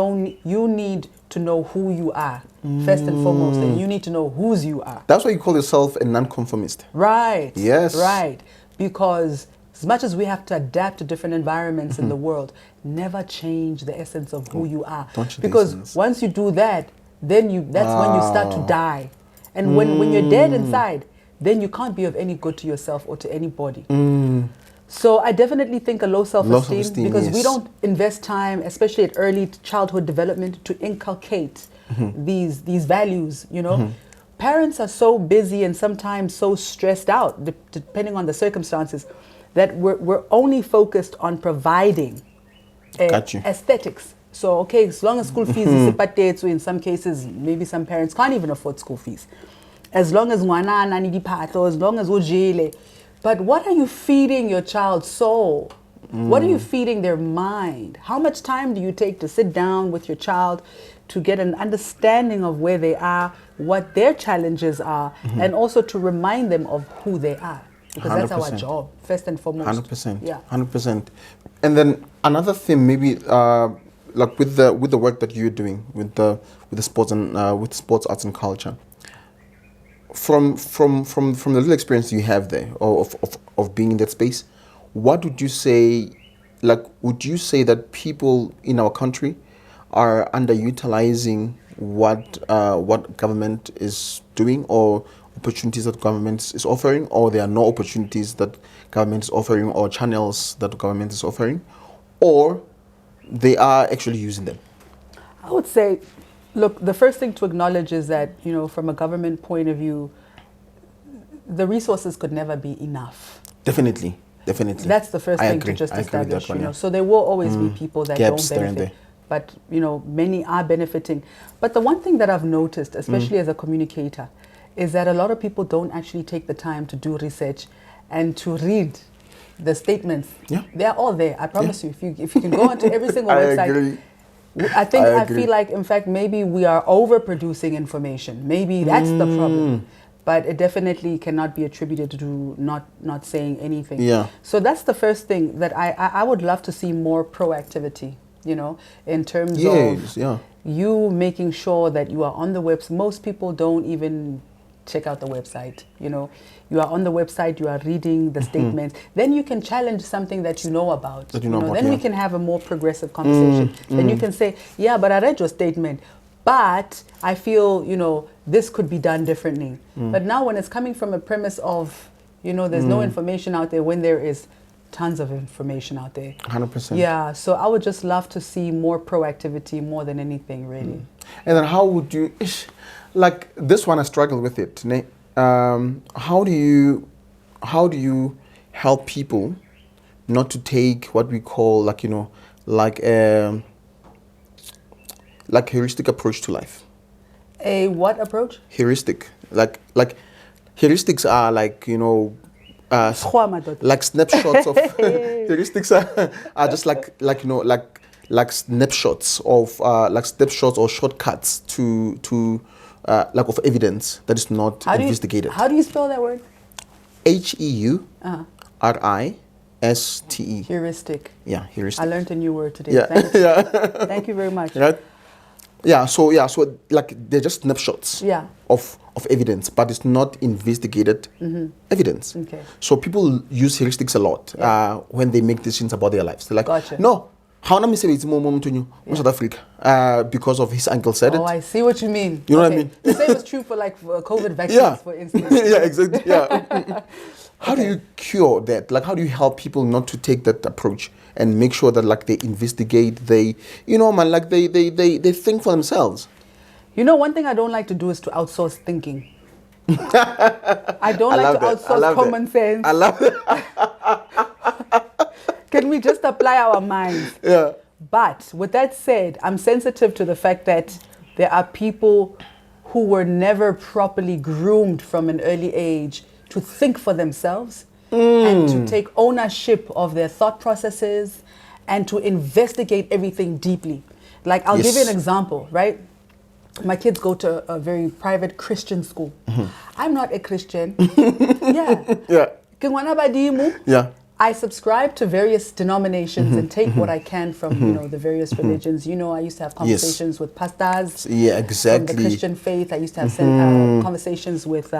need to know who you are, first and foremost, and you need to know whose you are. That's why you call yourself a non-conformist. Right. Yes. Right. Because as much as we have to adapt to different environments in the world, never change the essence of who you are. Don't change the Because essence. once you do that, that's when you start to die. And when you're dead inside, then you can't be of any good to yourself or to anybody. So I definitely think a low self-esteem, because we don't invest time, especially at early childhood development, to inculcate these values, Parents are so busy and sometimes so stressed out, depending on the circumstances, that we're only focused on providing aesthetics. So, okay, as long as school fees is separate, so in some cases, maybe some parents can't even afford school fees. As long as ngwana nani dipato, as long as ujele. But what are you feeding your child's soul? What are you feeding their mind? How much time do you take to sit down with your child to get an understanding of where they are, what their challenges are, and also to remind them of who they are? because that's our 100%. job, first and foremost. 100%. Yeah. 100%. And then another thing, maybe like with the work that you're doing with the sports and with sports, arts and culture. From the little experience you have there, or of being in that space, what would you say? Like, would you say that people in our country are underutilizing what government is doing, or opportunities that government is offering, or there are no opportunities that government is offering, or channels that government is offering, or they are actually using them? I would say, look, the first thing to acknowledge is that, from a government point of view, the resources could never be enough. Definitely. That's the first thing to just establish. So there will always be people that gaps don't benefit, but many are benefiting. But the one thing that I've noticed, especially as a communicator, is that a lot of people don't actually take the time to do research and to read the statements. Yeah. They're all there. I promise you. If you can go onto every single website. Agree. I feel like, in fact, maybe we are overproducing information. Maybe that's the problem. But it definitely cannot be attributed to not saying anything. Yeah. So that's the first thing that I would love to see more proactivity, in terms of you making sure that you are on the website. Most people don't even check out the website. You are on the website, you are reading the statements. Then you can challenge something that you know about. Then we can have a more progressive conversation. Then you can say, yeah, but I read your statement, but I feel, this could be done differently. But now when it's coming from a premise of, there's no information out there, when there is tons of information out there. 100%. Yeah, so I would just love to see more proactivity more than anything, really. And then how would you, like this one I struggle with it, how do you help people not to take what we call like heuristic approach to life? A what approach? Heuristic. Like heuristics are like snapshots of heuristics are just like snapshots or shortcuts to of evidence that is not investigated. How do you spell that word? HEURISTE. Heuristic. Yeah, heuristic. I learned a new word today. Yeah. Thank you. Thank you very much. Right? Yeah, so like they're just snapshots of evidence, but it's not investigated evidence. Okay. So people use heuristics a lot when they make decisions about their lives. They're like, gotcha. No, how am I saying it's more to South Africa because of his uncle said it. Oh, I see what you mean. You know what I mean? The same is true for COVID vaccines, for instance. Yeah, exactly. Yeah. How do you cure that? Like, how do you help people not to take that approach and make sure that they investigate, they think for themselves? One thing I don't like to do is to outsource thinking. I don't like to outsource common sense. I love it. Can we just apply our minds? Yeah. But with that said, I'm sensitive to the fact that there are people who were never properly groomed from an early age to think for themselves and to take ownership of their thought processes and to investigate everything deeply. Like, I'll give you an example, right? My kids go to a very private Christian school. I'm not a Christian. Yeah. Yeah. I subscribe to various denominations and take what I can from the various religions. I used to have conversations with pastors. Yeah, exactly. From the Christian faith. I used to have conversations with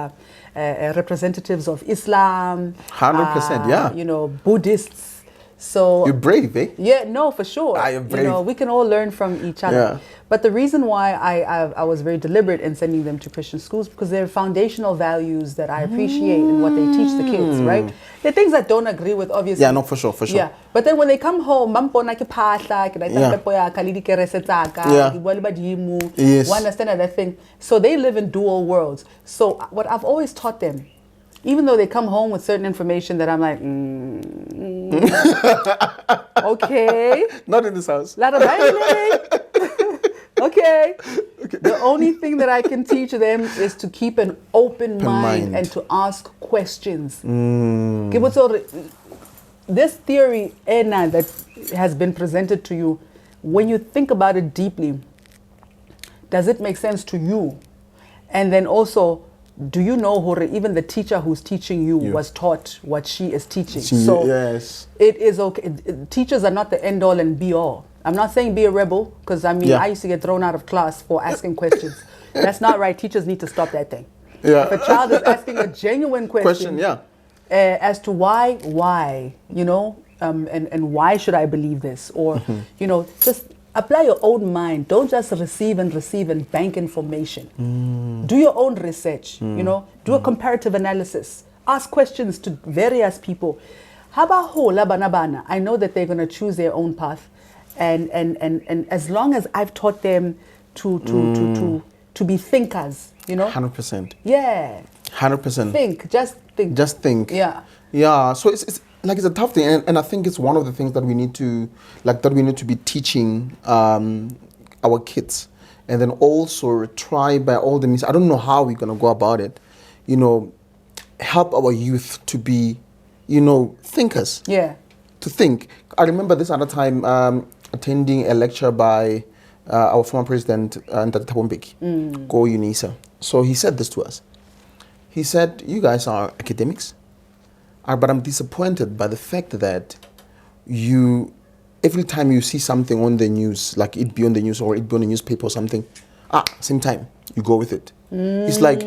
representatives of Islam. 100%, Buddhists. So you're brave, eh? Yeah, no, for sure. You're brave. We can all learn from each other. Yeah. But the reason why I was very deliberate in sending them to Christian schools, because they're foundational values that I appreciate in what they teach the kids, right? They're things I don't agree with, obviously. Yeah, no, for sure. Yeah, but then when they come home, you understand that thing. So they live in dual worlds. So what I've always taught them, even though they come home with certain information that I'm like, okay. Not in this house. Okay. The only thing that I can teach them is to keep an open mind and to ask questions. This theory, Ena, that has been presented to you, when you think about it deeply, does it make sense to you? And then also, do you know, Hore, even the teacher who's teaching you was taught what she is teaching. Yes. It is okay. Teachers are not the end all and be all. I'm not saying be a rebel, because I mean, I used to get thrown out of class for asking questions. That's not right. Teachers need to stop that thing. Yeah. If a child is asking a genuine question, as to why, you know, and why should I believe this? Or, you know, just apply your own mind. Don't just receive and bank information. Do your own research, you know, do a comparative analysis. Ask questions to various people. I know that they're going to choose their own path. And as long as I've taught them to be thinkers, you know? 100%. Yeah. 100%. Just think. Yeah. Yeah. So it's like it's a tough thing, and I think it's one of the things that we need to be teaching our kids, and then also try by all the means. I don't know how we're gonna go about it, you know, help our youth to be, you know, thinkers. Yeah. To think. I remember this other time attending a lecture by our former president, Ndati Thabo Mbeki, Go UNISA. So he said this to us. He said, "You guys are academics, but I'm disappointed by the fact that every time you see something on the news, like it be on the news or it be on the newspaper or something, same time, you go with it." It's like,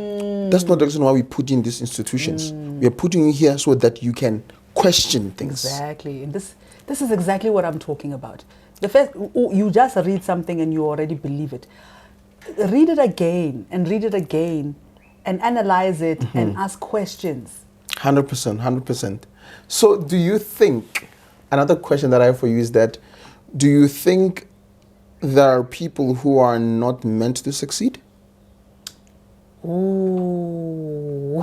that's not the reason why we put you in these institutions. We are putting you here so that you can question things. Exactly. And this is exactly what I'm talking about. The fact you just read something and you already believe it. Read it again and analyze it and ask questions. 100%. So do you think, another question that I have for you is that, do you think there are people who are not meant to succeed? Ooh.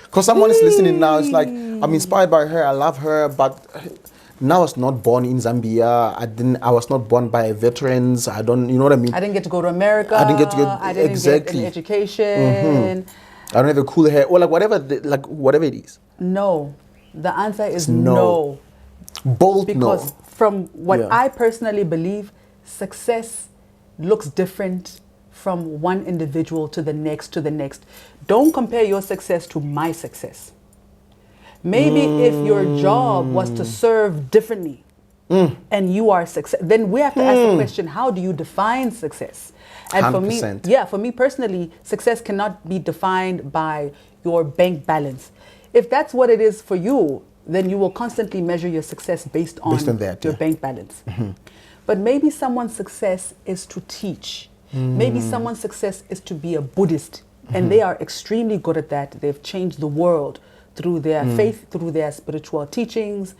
Because someone is listening now, it's like, I'm inspired by her, I love her, but now I was not born in Zambia. I was not born by veterans. I don't, you know what I mean? I didn't get to go to America. I didn't get get an education. I don't have a cool hair, or like whatever it is. No. The answer is no. Bold because no. From what I personally believe, success looks different from one individual to the next. Don't compare your success to my success. Maybe if your job was to serve differently and you are success, then we have to ask the question, how do you define success? And 100%. for me personally, success cannot be defined by your bank balance. If that's what it is for you, then you will constantly measure your success based on your bank balance. But maybe someone's success is to teach. Maybe someone's success is to be a Buddhist, and they are extremely good at that. They've changed the world through their faith, through their spiritual teachings.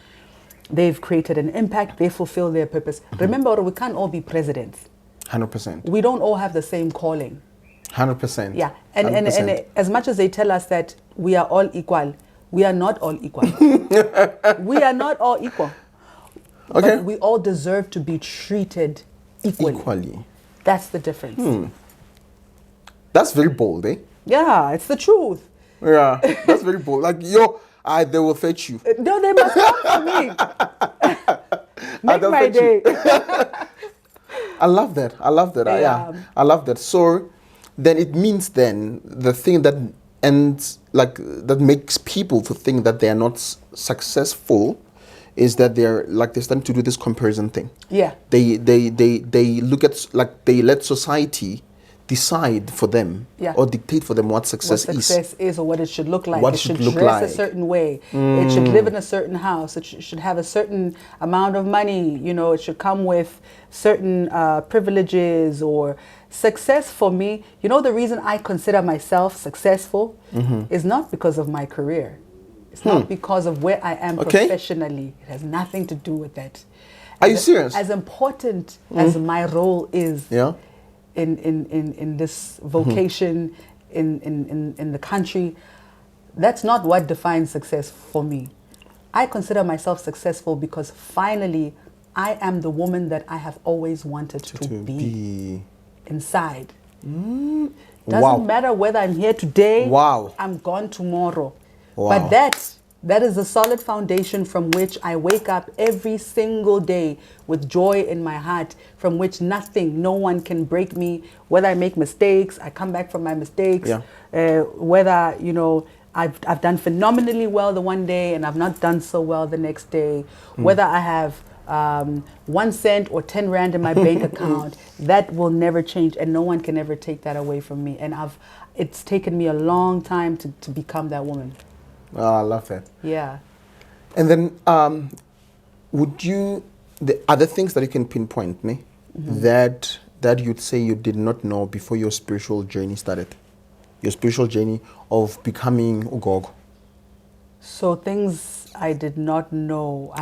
They've created an impact. They fulfill their purpose. Remember, we can't all be presidents. 100%. We don't all have the same calling. 100%. Yeah, and as much as they tell us that we are all equal, we are not all equal. We are not all equal. Okay. But we all deserve to be treated equally. That's the difference. That's very bold, eh? Yeah, it's the truth. Yeah, that's very bold. Like, they will fetch you. No, they must come for me. Make my day. I love that. Yeah. I love that. So then it means the thing that that makes people to think that they are not successful is that they're starting to do this comparison thing. Yeah. They look at, like, they let society decide for them or dictate for them what success is or what it should look like. What it should look dress like. a certain way. It should live in a certain house. It should have a certain amount of money. You know, it should come with certain privileges or success. For me, you know, the reason I consider myself successful is not because of my career. It's not because of where I am professionally. It has nothing to do with that. Are you serious? As important as my role is in this vocation, in the country, that's not what defines success for me. I consider myself successful because finally I am the woman that I have always wanted to be inside. Doesn't matter whether I'm here today, I'm gone tomorrow. But That is a solid foundation from which I wake up every single day with joy in my heart, from which nothing, no one can break me. Whether I make mistakes, I come back from my mistakes. Whether, you know, I've done phenomenally well the one day and I've not done so well the next day. Whether I have 1 cent or 10 rand in my bank account, that will never change, and no one can ever take that away from me. And it's taken me a long time to become that woman. Oh, I love that. Yeah. And then, the other things that you can pinpoint, that you'd say you did not know before your spiritual journey started? Your spiritual journey of becoming ugogo? So things I did not know.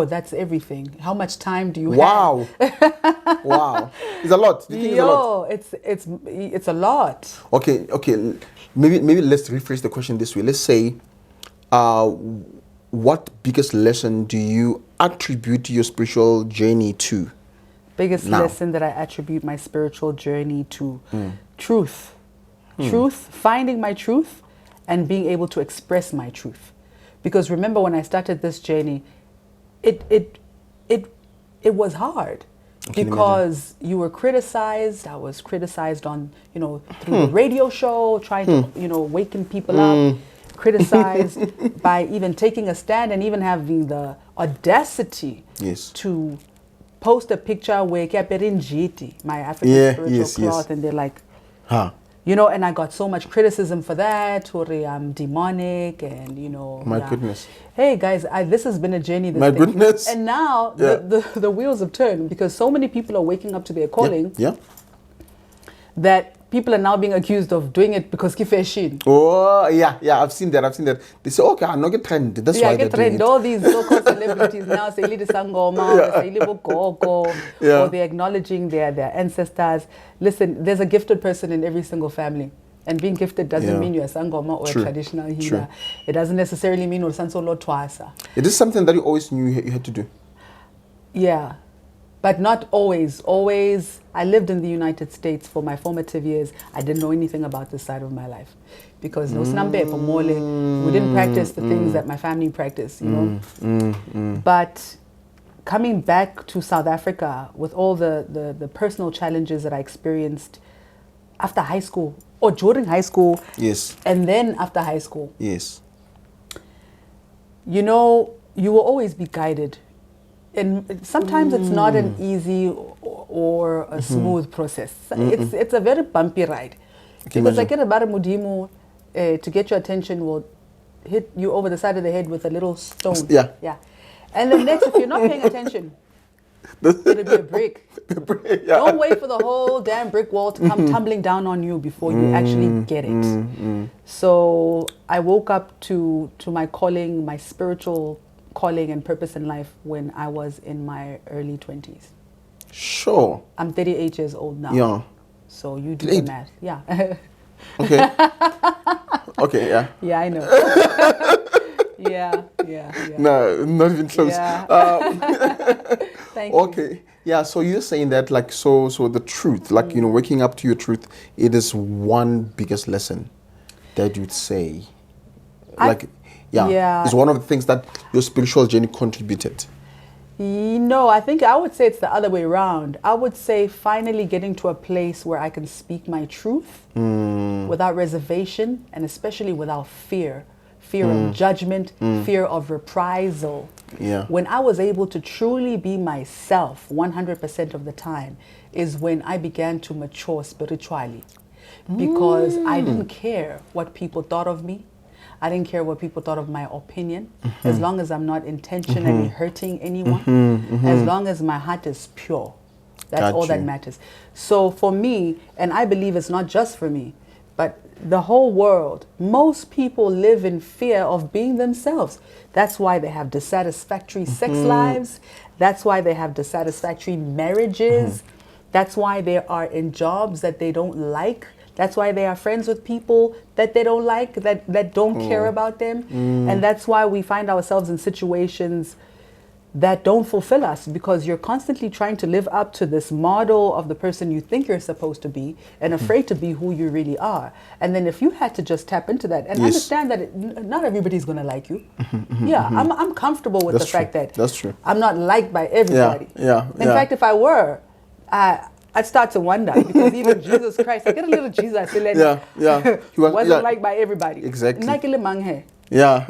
That's everything. How much time do you have? Wow. Wow. It's a lot. Do you think it's a lot? It's a lot. Okay. Maybe let's rephrase the question this way. Let's say, what biggest lesson do you attribute your spiritual journey to? Biggest lesson that I attribute my spiritual journey to? Truth. Truth, finding my truth and being able to express my truth. Because remember, when I started this journey, it was hard because you were criticized. I was criticized on, through the radio show, trying to, waken people up, criticized by even taking a stand and even having the audacity to post a picture where my African spiritual cloth, and they're like, and I got so much criticism for that, or I'm demonic, and My goodness. Hey guys, this has been a journey. Goodness. And now the wheels have turned, because so many people are waking up to their calling. That people are now being accused of doing it because kifeshin. Oh yeah, I've seen that. They say, okay, I'm not get trend. That's why they're doing it. All these so-called celebrities now say Lidi Sangoma, say Libo Gogo, or they're acknowledging their ancestors. Listen, there's a gifted person in every single family. And being gifted doesn't mean you're a Sangoma or a traditional healer. It doesn't necessarily mean you're Sansolo Twasa. It is something that you always knew you had to do. Yeah. But not always. Always, I lived in the United States for my formative years. I didn't know anything about this side of my life. Because we didn't practice the things that my family practiced, But coming back to South Africa with all the personal challenges that I experienced after high school, or during high school, and then after high school, you will always be guided. And sometimes it's not an easy or a smooth process. It's a very bumpy ride. Because I get about a mudimu to get your attention will hit you over the side of the head with a little stone. Yeah. And then next, if you're not paying attention, it'll be a brick. Don't wait for the whole damn brick wall to come tumbling down on you before you actually get it. So I woke up to my calling, my spiritual calling and purpose in life when I was in my early 20s. Sure. I'm 38 years old now. Yeah. So you do the math. Yeah. Okay. Okay, yeah. Yeah, I know. Yeah. No, not even close. Yeah. Thank you. Okay. Yeah, so you're saying that so the truth, waking up to your truth, it is one biggest lesson that you'd say. It's one of the things that your spiritual journey contributed. I think I would say it's the other way around. I would say finally getting to a place where I can speak my truth without reservation, and especially without fear of judgment, fear of reprisal. Yeah. When I was able to truly be myself 100% of the time is when I began to mature spiritually, because I didn't care what people thought of me. I didn't care what people thought of my opinion, as long as I'm not intentionally hurting anyone, as long as my heart is pure. That's all that matters. So for me, and I believe it's not just for me, but the whole world, most people live in fear of being themselves. That's why they have dissatisfactory sex lives. That's why they have dissatisfactory marriages. That's why they are in jobs that they don't like. That's why they are friends with people that they don't like, that don't care about them. And that's why we find ourselves in situations that don't fulfill us, because you're constantly trying to live up to this model of the person you think you're supposed to be and afraid to be who you really are. And then if you had to just tap into that and understand that not everybody's going to like you. I'm comfortable with the fact that that's true. I'm not liked by everybody. In fact, if I were, I'd start to wonder, because even Jesus Christ, I get a little Jesus. He wasn't liked by everybody. Exactly. Yeah.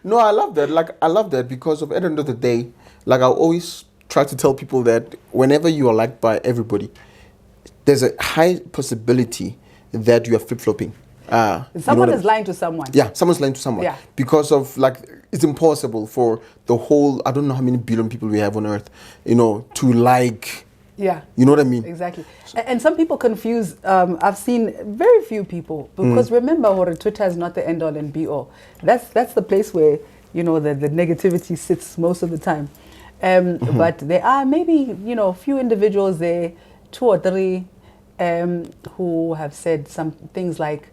No, I love that. Like, I love that because at the end of the day, like, I always try to tell people that whenever you are liked by everybody, there's a high possibility that you are flip-flopping. Someone is lying to someone. Yeah, someone's lying to someone. Yeah. Because of, like, it's impossible for the whole, I don't know how many billion people we have on earth, to like. Yeah. You know what I mean? Exactly. And some people confuse, I've seen very few people, because remember, Twitter is not the end all and be all. That's the place where, the negativity sits most of the time. But there are maybe, a few individuals there, 2 or 3, who have said some things like,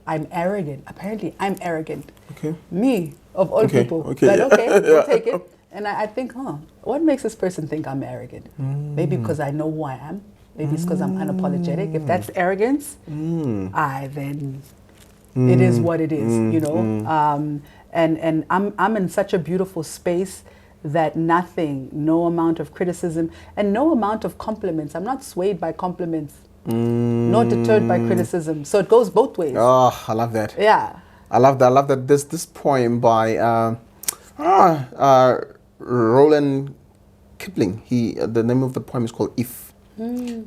I'm arrogant. Apparently, I'm arrogant. Okay. Me, of all people. Okay. But we'll take it. And I think, what makes this person think I'm arrogant? Maybe because I know who I am. Maybe it's because I'm unapologetic. If that's arrogance, then it is what it is, And I'm in such a beautiful space that no amount of criticism and no amount of compliments. I'm not swayed by compliments, nor deterred by criticism. So it goes both ways. Oh, I love that. Yeah. I love that. There's this poem by Roland Kipling. The name of the poem is called If.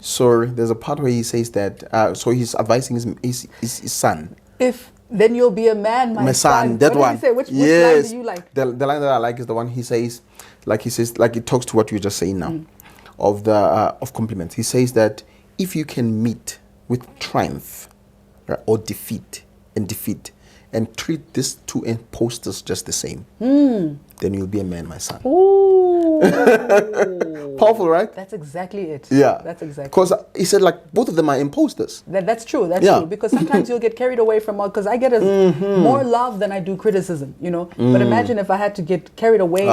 So there's a part where he says that, so he's advising his son. If then you'll be a man, my son. That what one. Did he say? Which line do you like? The line that I like is the one he says, like it talks to what you're just saying now, of compliments. He says that if you can meet with triumph, right, or defeat, and treat these 2 imposters just the same, then you'll be a man, my son. Ooh. Powerful, right? That's exactly it. Yeah. That's exactly. Because he said, like, both of them are imposters. That's true. That's true. Because sometimes you'll get carried away from because I get more love than I do criticism, But imagine if I had to get carried away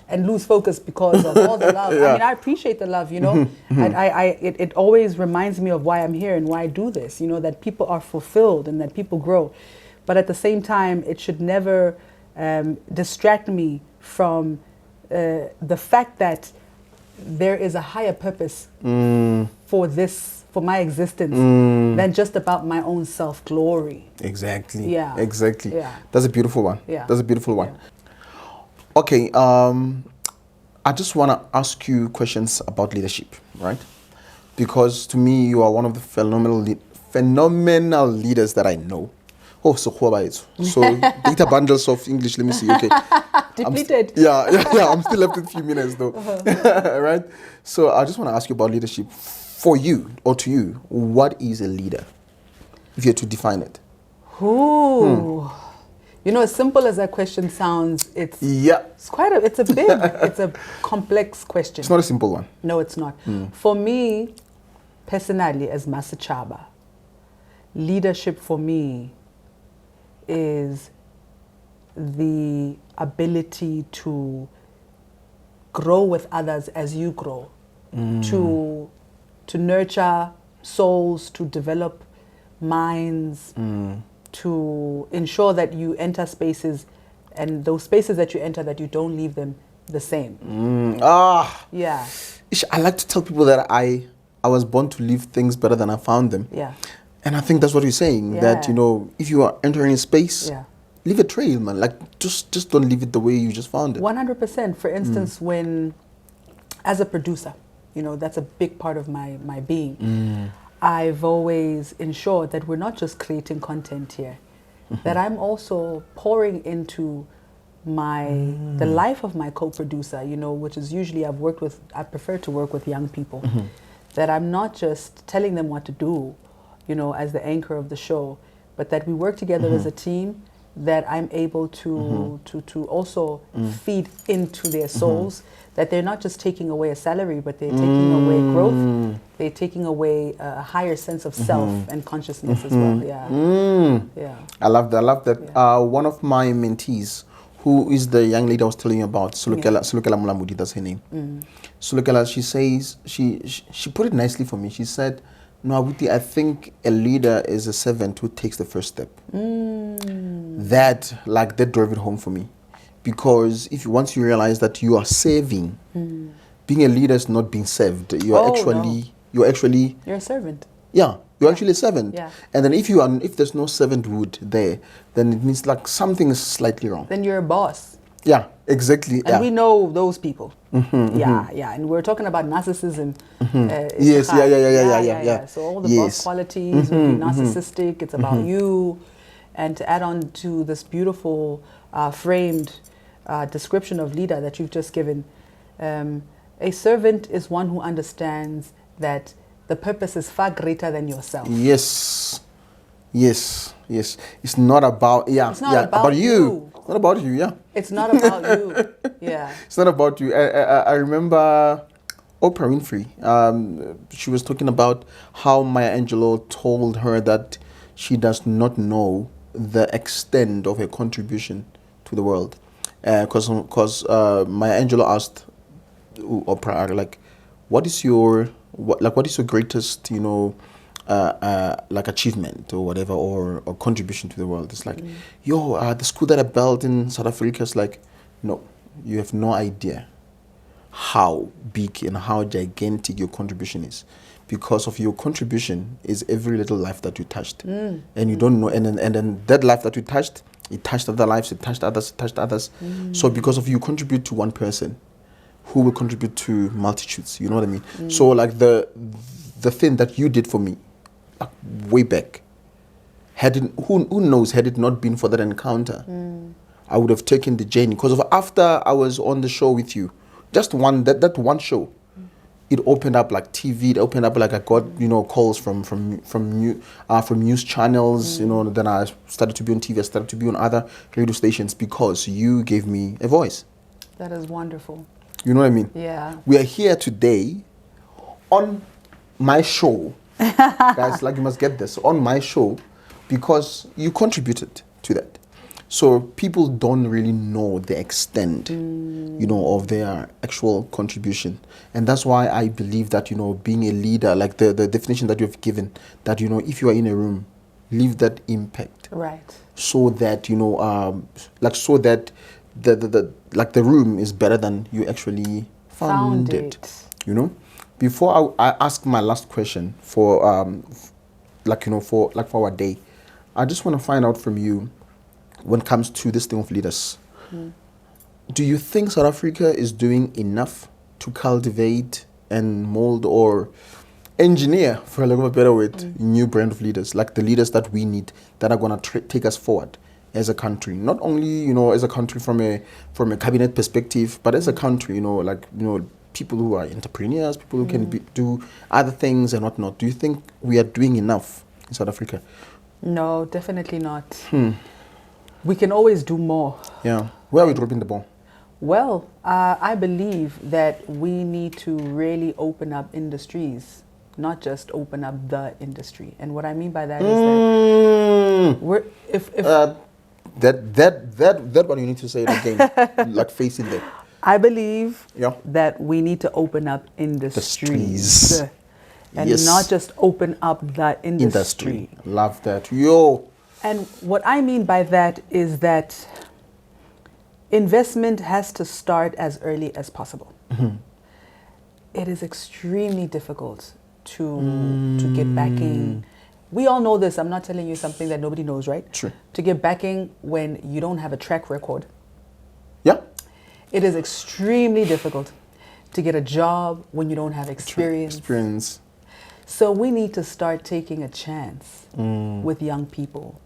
and lose focus because of all the love. I mean, I appreciate the love, it always reminds me of why I'm here and why I do this, that people are fulfilled and that people grow. But at the same time, it should never distract me from the fact that there is a higher purpose for my existence than just about my own self-glory. Exactly. Yeah. Exactly. Yeah. That's a beautiful one. Yeah. That's a beautiful one. Yeah. Okay. I just want to ask you questions about leadership, right? Because to me, you are one of the phenomenal leaders that I know. Oh, so data bundles of English. Let me see. Okay. Depleted. I'm still left with a few minutes though. Right? So I just want to ask you about leadership. For you, or to you, what is a leader? If you had to define it. Ooh. As simple as that question sounds, it's a complex question. It's not a simple one. No, it's not. For me, personally, as Masechaba, leadership for me is the ability to grow with others as you grow, to nurture souls, to develop minds, to ensure that you enter spaces, and those spaces that you enter, that you don't leave them the same. Yeah. I like to tell people that I was born to leave things better than I found them. Yeah. And I think that's what you're saying, that, if you are entering a space, leave a trail, man. Like, just don't leave it the way you just found it. 100%. For instance, when, as a producer, that's a big part of my being. I've always ensured that we're not just creating content here, that I'm also pouring into the life of my co-producer, which is usually I prefer to work with young people, that I'm not just telling them what to do, as the anchor of the show, but that we work together as a team, that I'm able to also feed into their souls, that they're not just taking away a salary, but they're taking away growth, they're taking away a higher sense of self and consciousness as well. Yeah. I love that. One of my mentees who is the young lady I was telling you about, Sulukela Mulamudi, that's her name. Sulukela, she says, she put it nicely for me. She said, no, Abuti, I think a leader is a servant who takes the first step. That drove it home for me. Because once you realize that you are serving, being a leader is not being served. You're a servant. Yeah, you're actually a servant. Yeah. And then if there's no servanthood there, then it means like something is slightly wrong. Then you're a boss. Yeah, exactly. And we know those people. Yeah. And we're talking about narcissism. Yes, yeah. So all the boss qualities will be narcissistic. It's about you. And to add on to this beautiful framed description of leader that you've just given, a servant is one who understands that the purpose is far greater than yourself. Yes. It's not about about you. It's not about you. Yeah. It's not about you. Yeah. It's not about you. I remember Oprah Winfrey. She was talking about how Maya Angelou told her that she does not know the extent of her contribution to the world, because Maya Angelou asked Oprah, like, what is your greatest achievement or whatever, or contribution to the world? It's like, the school that I built in South Africa. Is like, no, you have no idea how big and how gigantic your contribution is, because of your contribution is every little life that you touched, and you don't know, and then that life that you touched, it touched other lives, it touched others. So because of you contribute to one person, who will contribute to multitudes, you know what I mean? So like the thing that you did for me, like way back, who knows, had it not been for that encounter, I would have taken the journey. Because after I was on the show with you, just that one show, it opened up like TV. It opened up like I got calls from news channels. Then I started to be on TV. I started to be on other radio stations because you gave me a voice. That is wonderful. You know what I mean? Yeah. We are here today on my show, guys. Like, you must get this, on my show, because you contributed to that. So people don't really know the extent, of their actual contribution. And that's why I believe that, being a leader, like the definition that you've given, that, if you are in a room, leave that impact. Right. So that, so that the room is better than you actually found it. Before I ask my last question for our day, I just want to find out from you, when it comes to this thing of leaders, do you think South Africa is doing enough to cultivate and mold or engineer, for lack of a better word, new brand of leaders, like the leaders that we need, that are going to take us forward as a country? Not only, as a country from a cabinet perspective, but as a country, people who are entrepreneurs, people who can do other things and whatnot. Do you think we are doing enough in South Africa? No, definitely not. We can always do more. Yeah. Where are we dropping the ball? Well, I believe that we need to really open up industries, not just open up the industry. And what I mean by that is that that one you need to say it again, like facing there. I believe that we need to open up industries. And not just open up the industry. Love that. Yo. And what I mean by that is that investment has to start as early as possible. It is extremely difficult to get backing. We all know this. I'm not telling you something that nobody knows, right? True. To get backing when you don't have a track record. Yeah. It is extremely difficult to get a job when you don't have experience. So we need to start taking a chance with young people.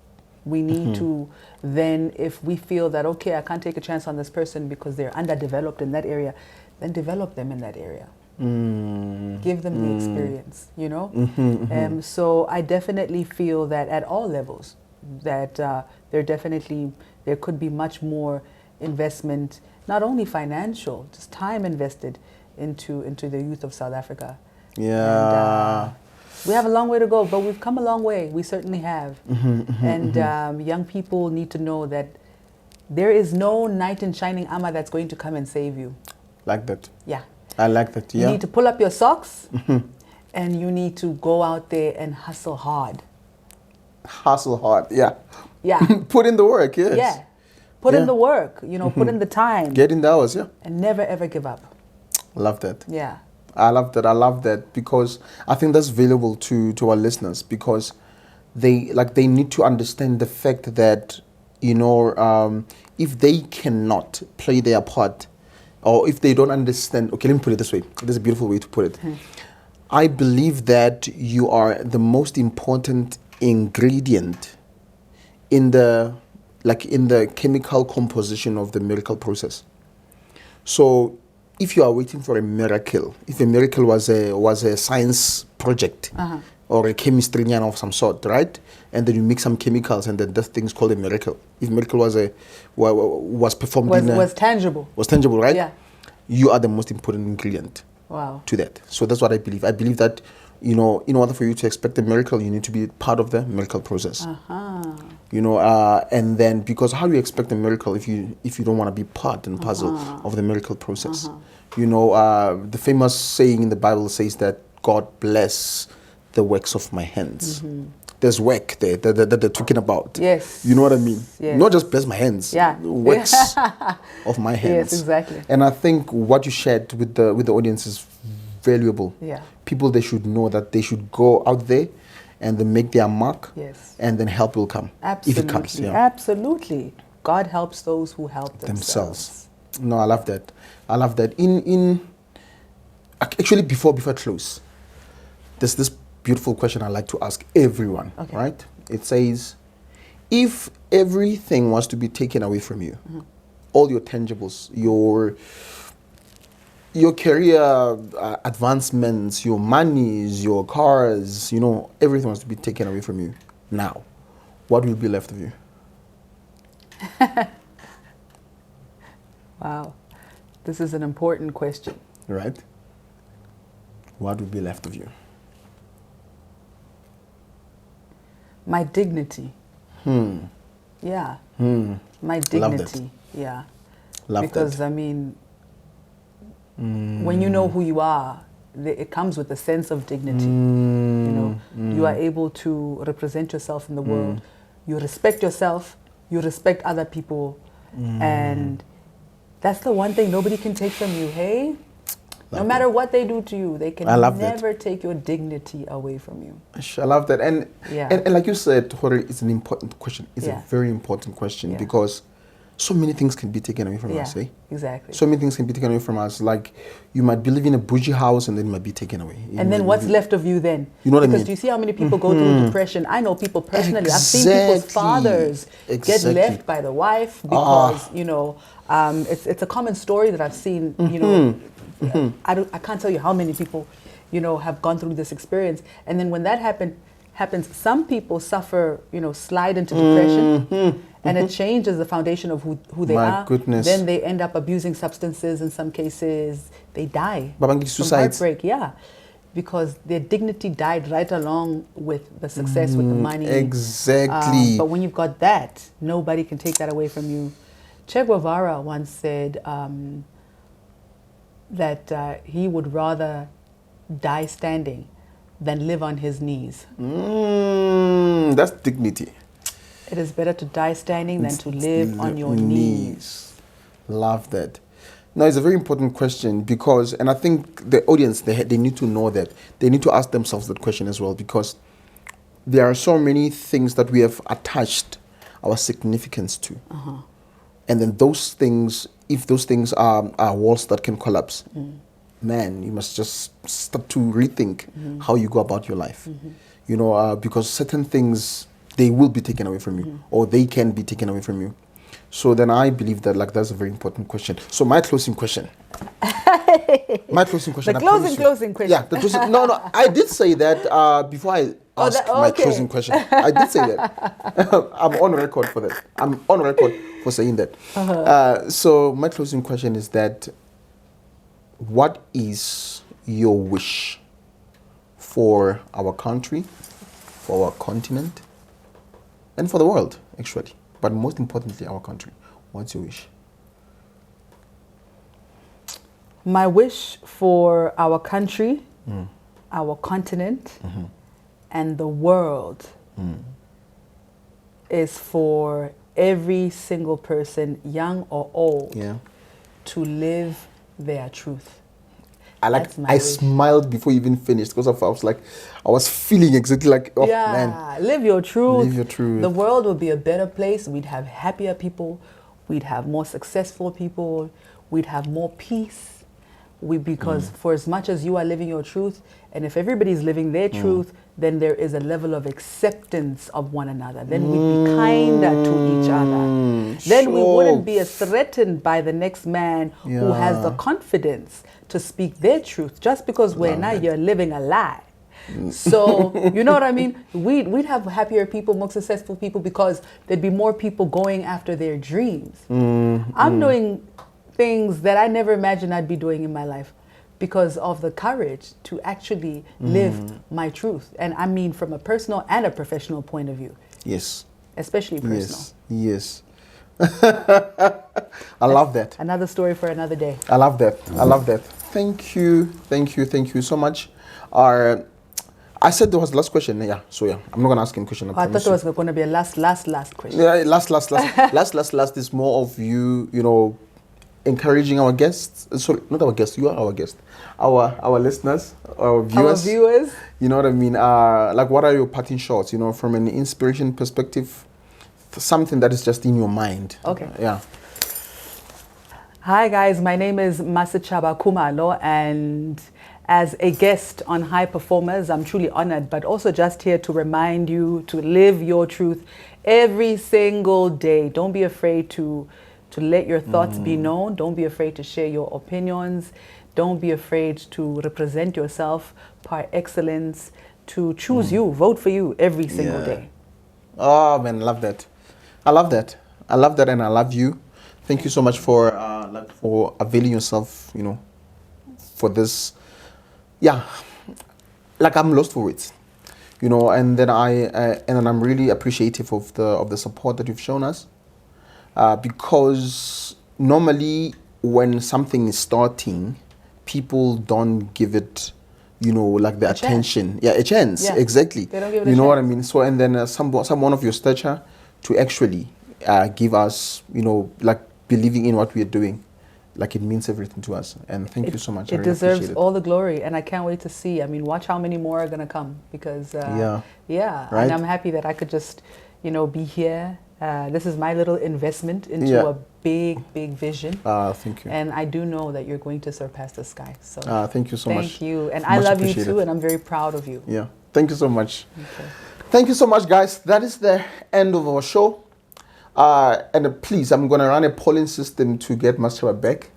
We need to then, if we feel that, okay, I can't take a chance on this person because they're underdeveloped in that area, then develop them in that area. Give them the experience, So I definitely feel that at all levels, that there could be much more investment, not only financial, just time invested into the youth of South Africa. Yeah. And, we have a long way to go, but we've come a long way. We certainly have. And young people need to know that There is no knight in shining armor that's going to come and save you. Like that. Yeah. I like that. Yeah. You need to pull up your socks and you need to go out there and hustle hard. Hustle hard. Yeah. Yeah. Put in the work. Yes. Yeah. Put in the work, put in the time. Get in the hours. Yeah. And never ever give up. Love that. Yeah. I love that because I think that's valuable to our listeners, because they need to understand the fact that if they cannot play their part, or if they don't understand, okay, let me put it this way. There's a beautiful way to put it. I believe that you are the most important ingredient in the chemical composition of the miracle process. So if you are waiting for a miracle, if a miracle was a science project or a chemistry of some sort, right? And then you mix some chemicals, and then that thing's called a miracle. If miracle was performed was tangible. Was tangible, right? Yeah. You are the most important ingredient. Wow. To that. So that's what I believe. I believe that in order for you to expect a miracle, you need to be part of the miracle process. And then, because how do you expect a miracle if you don't want to be part and puzzle of the miracle process? The famous saying in the Bible says that God bless the works of my hands. There's work there that they're talking about. Yes. You know what I mean? Yes. Not just bless my hands. Yeah. Works of my hands. Yes, exactly. And I think what you shared with the audience is valuable. Yeah. People, they should know that they should go out there and then make their mark. Yes. And then help will come. Absolutely. If it comes. Yeah. Absolutely. God helps those who help themselves. No, I love that. I love that. Actually, before I close, there's this beautiful question I like to ask everyone. Okay. Right? It says, if everything was to be taken away from you, all your tangibles, your career advancements, your monies, your cars, everything was to be taken away from you now, what will be left of you? Wow. This is an important question. Right? What will be left of you? My dignity. Yeah. My dignity. Love that. Yeah. Love because, that. When you know who you are, it comes with a sense of dignity. You are able to represent yourself in the world. You respect yourself. You respect other people. And that's the one thing nobody can take from you, hey? No matter what they do to you, they can never take your dignity away from you. I love that. And like you said, Hore, it's an important question. It's a very important question because so many things can be taken away from us, eh? Exactly. So many things can be taken away from us. Like, you might be living in a bougie house and then it might be taken away. And then what's left of you then? You know what I mean? Because do you see how many people go through depression? I know people personally. I've seen people's fathers get left by the wife because, it's a common story that I've seen, I can't tell you how many people, have gone through this experience. And then when that happens, some people suffer, slide into depression, and it changes the foundation of who they are. Goodness. Then they end up abusing substances. In some cases, they die from suicides. heartbreak. Yeah, because their dignity died right along with the success, with the money. Exactly. But when you've got that, nobody can take that away from you. Che Guevara once said that he would rather die standing than live on his knees. That's dignity. It is better to die standing than to live on your knees. Love that. No, it's a very important question because, and I think the audience, they need to know that. They need to ask themselves that question as well, because there are so many things that we have attached our significance to. And then those things, if those things are walls that can collapse, man, you must just start to rethink how you go about your life. Because certain things, they will be taken away from you, or they can be taken away from you. So then I believe that that's a very important question. So my closing question. My closing question. The closing question. Yeah, the closing. No, I did say that before I asked my closing question. I did say that. I'm on record for that. I'm on record for saying that. So my closing question is that, what is your wish for our country, for our continent, and for the world, actually, but most importantly, our country? What's your wish? My wish for our country, our continent, and the world is for every single person, young or old, to live their truth. I smiled before you even finished because I was feeling exactly like, oh man. Live your truth. Live your truth. The world would be a better place. We'd have happier people. We'd have more successful people. We'd have more peace. Because for as much as you are living your truth, and if everybody's living their truth, then there is a level of acceptance of one another. Then we'd be kinder to each other. Then we wouldn't be as threatened by the next man who has the confidence to speak their truth just because you're living a lie. So, you know what I mean? We'd have happier people, more successful people, because there'd be more people going after their dreams. I'm doing things that I never imagined I'd be doing in my life because of the courage to actually live my truth. And I mean from a personal and a professional point of view. Yes. Especially personal. Yes. I love that. Another story for another day. I love that. I love that. Thank you so much. I said there was the last question. I'm not going to ask him a question. I thought there was going to be a last question. Yeah, last. Last is more of you, encouraging our guests. Sorry, not our guests. You are our guest. Our listeners, our viewers. You know what I mean? What are your parting shots? From an inspiration perspective, something that is just in your mind. Okay. Yeah. Hi guys, my name is Masechaba Khumalo, and as a guest on High Performers, I'm truly honored, but also just here to remind you to live your truth every single day. Don't be afraid to let your thoughts be known. Don't be afraid to share your opinions. Don't be afraid to represent yourself par excellence, to choose you, vote for you every single day. Oh man, love that. I love that and I love you. Thank you so much for availing yourself, for this. Yeah, I'm lost for words, and then I'm really appreciative of the support that you've shown us, because normally when something is starting, people don't give it, the attention. Yeah, a chance. Yeah. Exactly. They don't give it a chance. What I mean? So and then someone of your stature to actually give us, believing in what we are doing. It means everything to us, and thank you so much. It deserves all the glory, and I can't wait to see. I mean, watch how many more are gonna come, because right? And I'm happy that I could just, be here. This is my little investment into a big vision. Thank you. And I do know that you're going to surpass the sky. So thank you so much. Thank you, and I love you too, and I'm very proud of you. Yeah, thank you so much. Okay. Thank you so much, guys. That is the end of our show. And please, I'm going to run a polling system to get Masechaba back.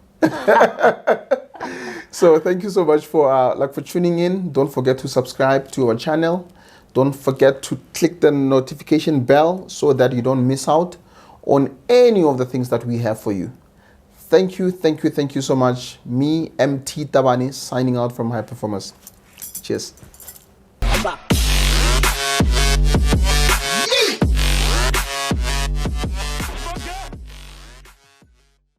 So thank you so much for tuning in. Don't forget to subscribe to our channel. Don't forget to click the notification bell so that you don't miss out on any of the things that we have for you. Thank you so much. Me, MT Tabani, signing out from High Performers. Cheers.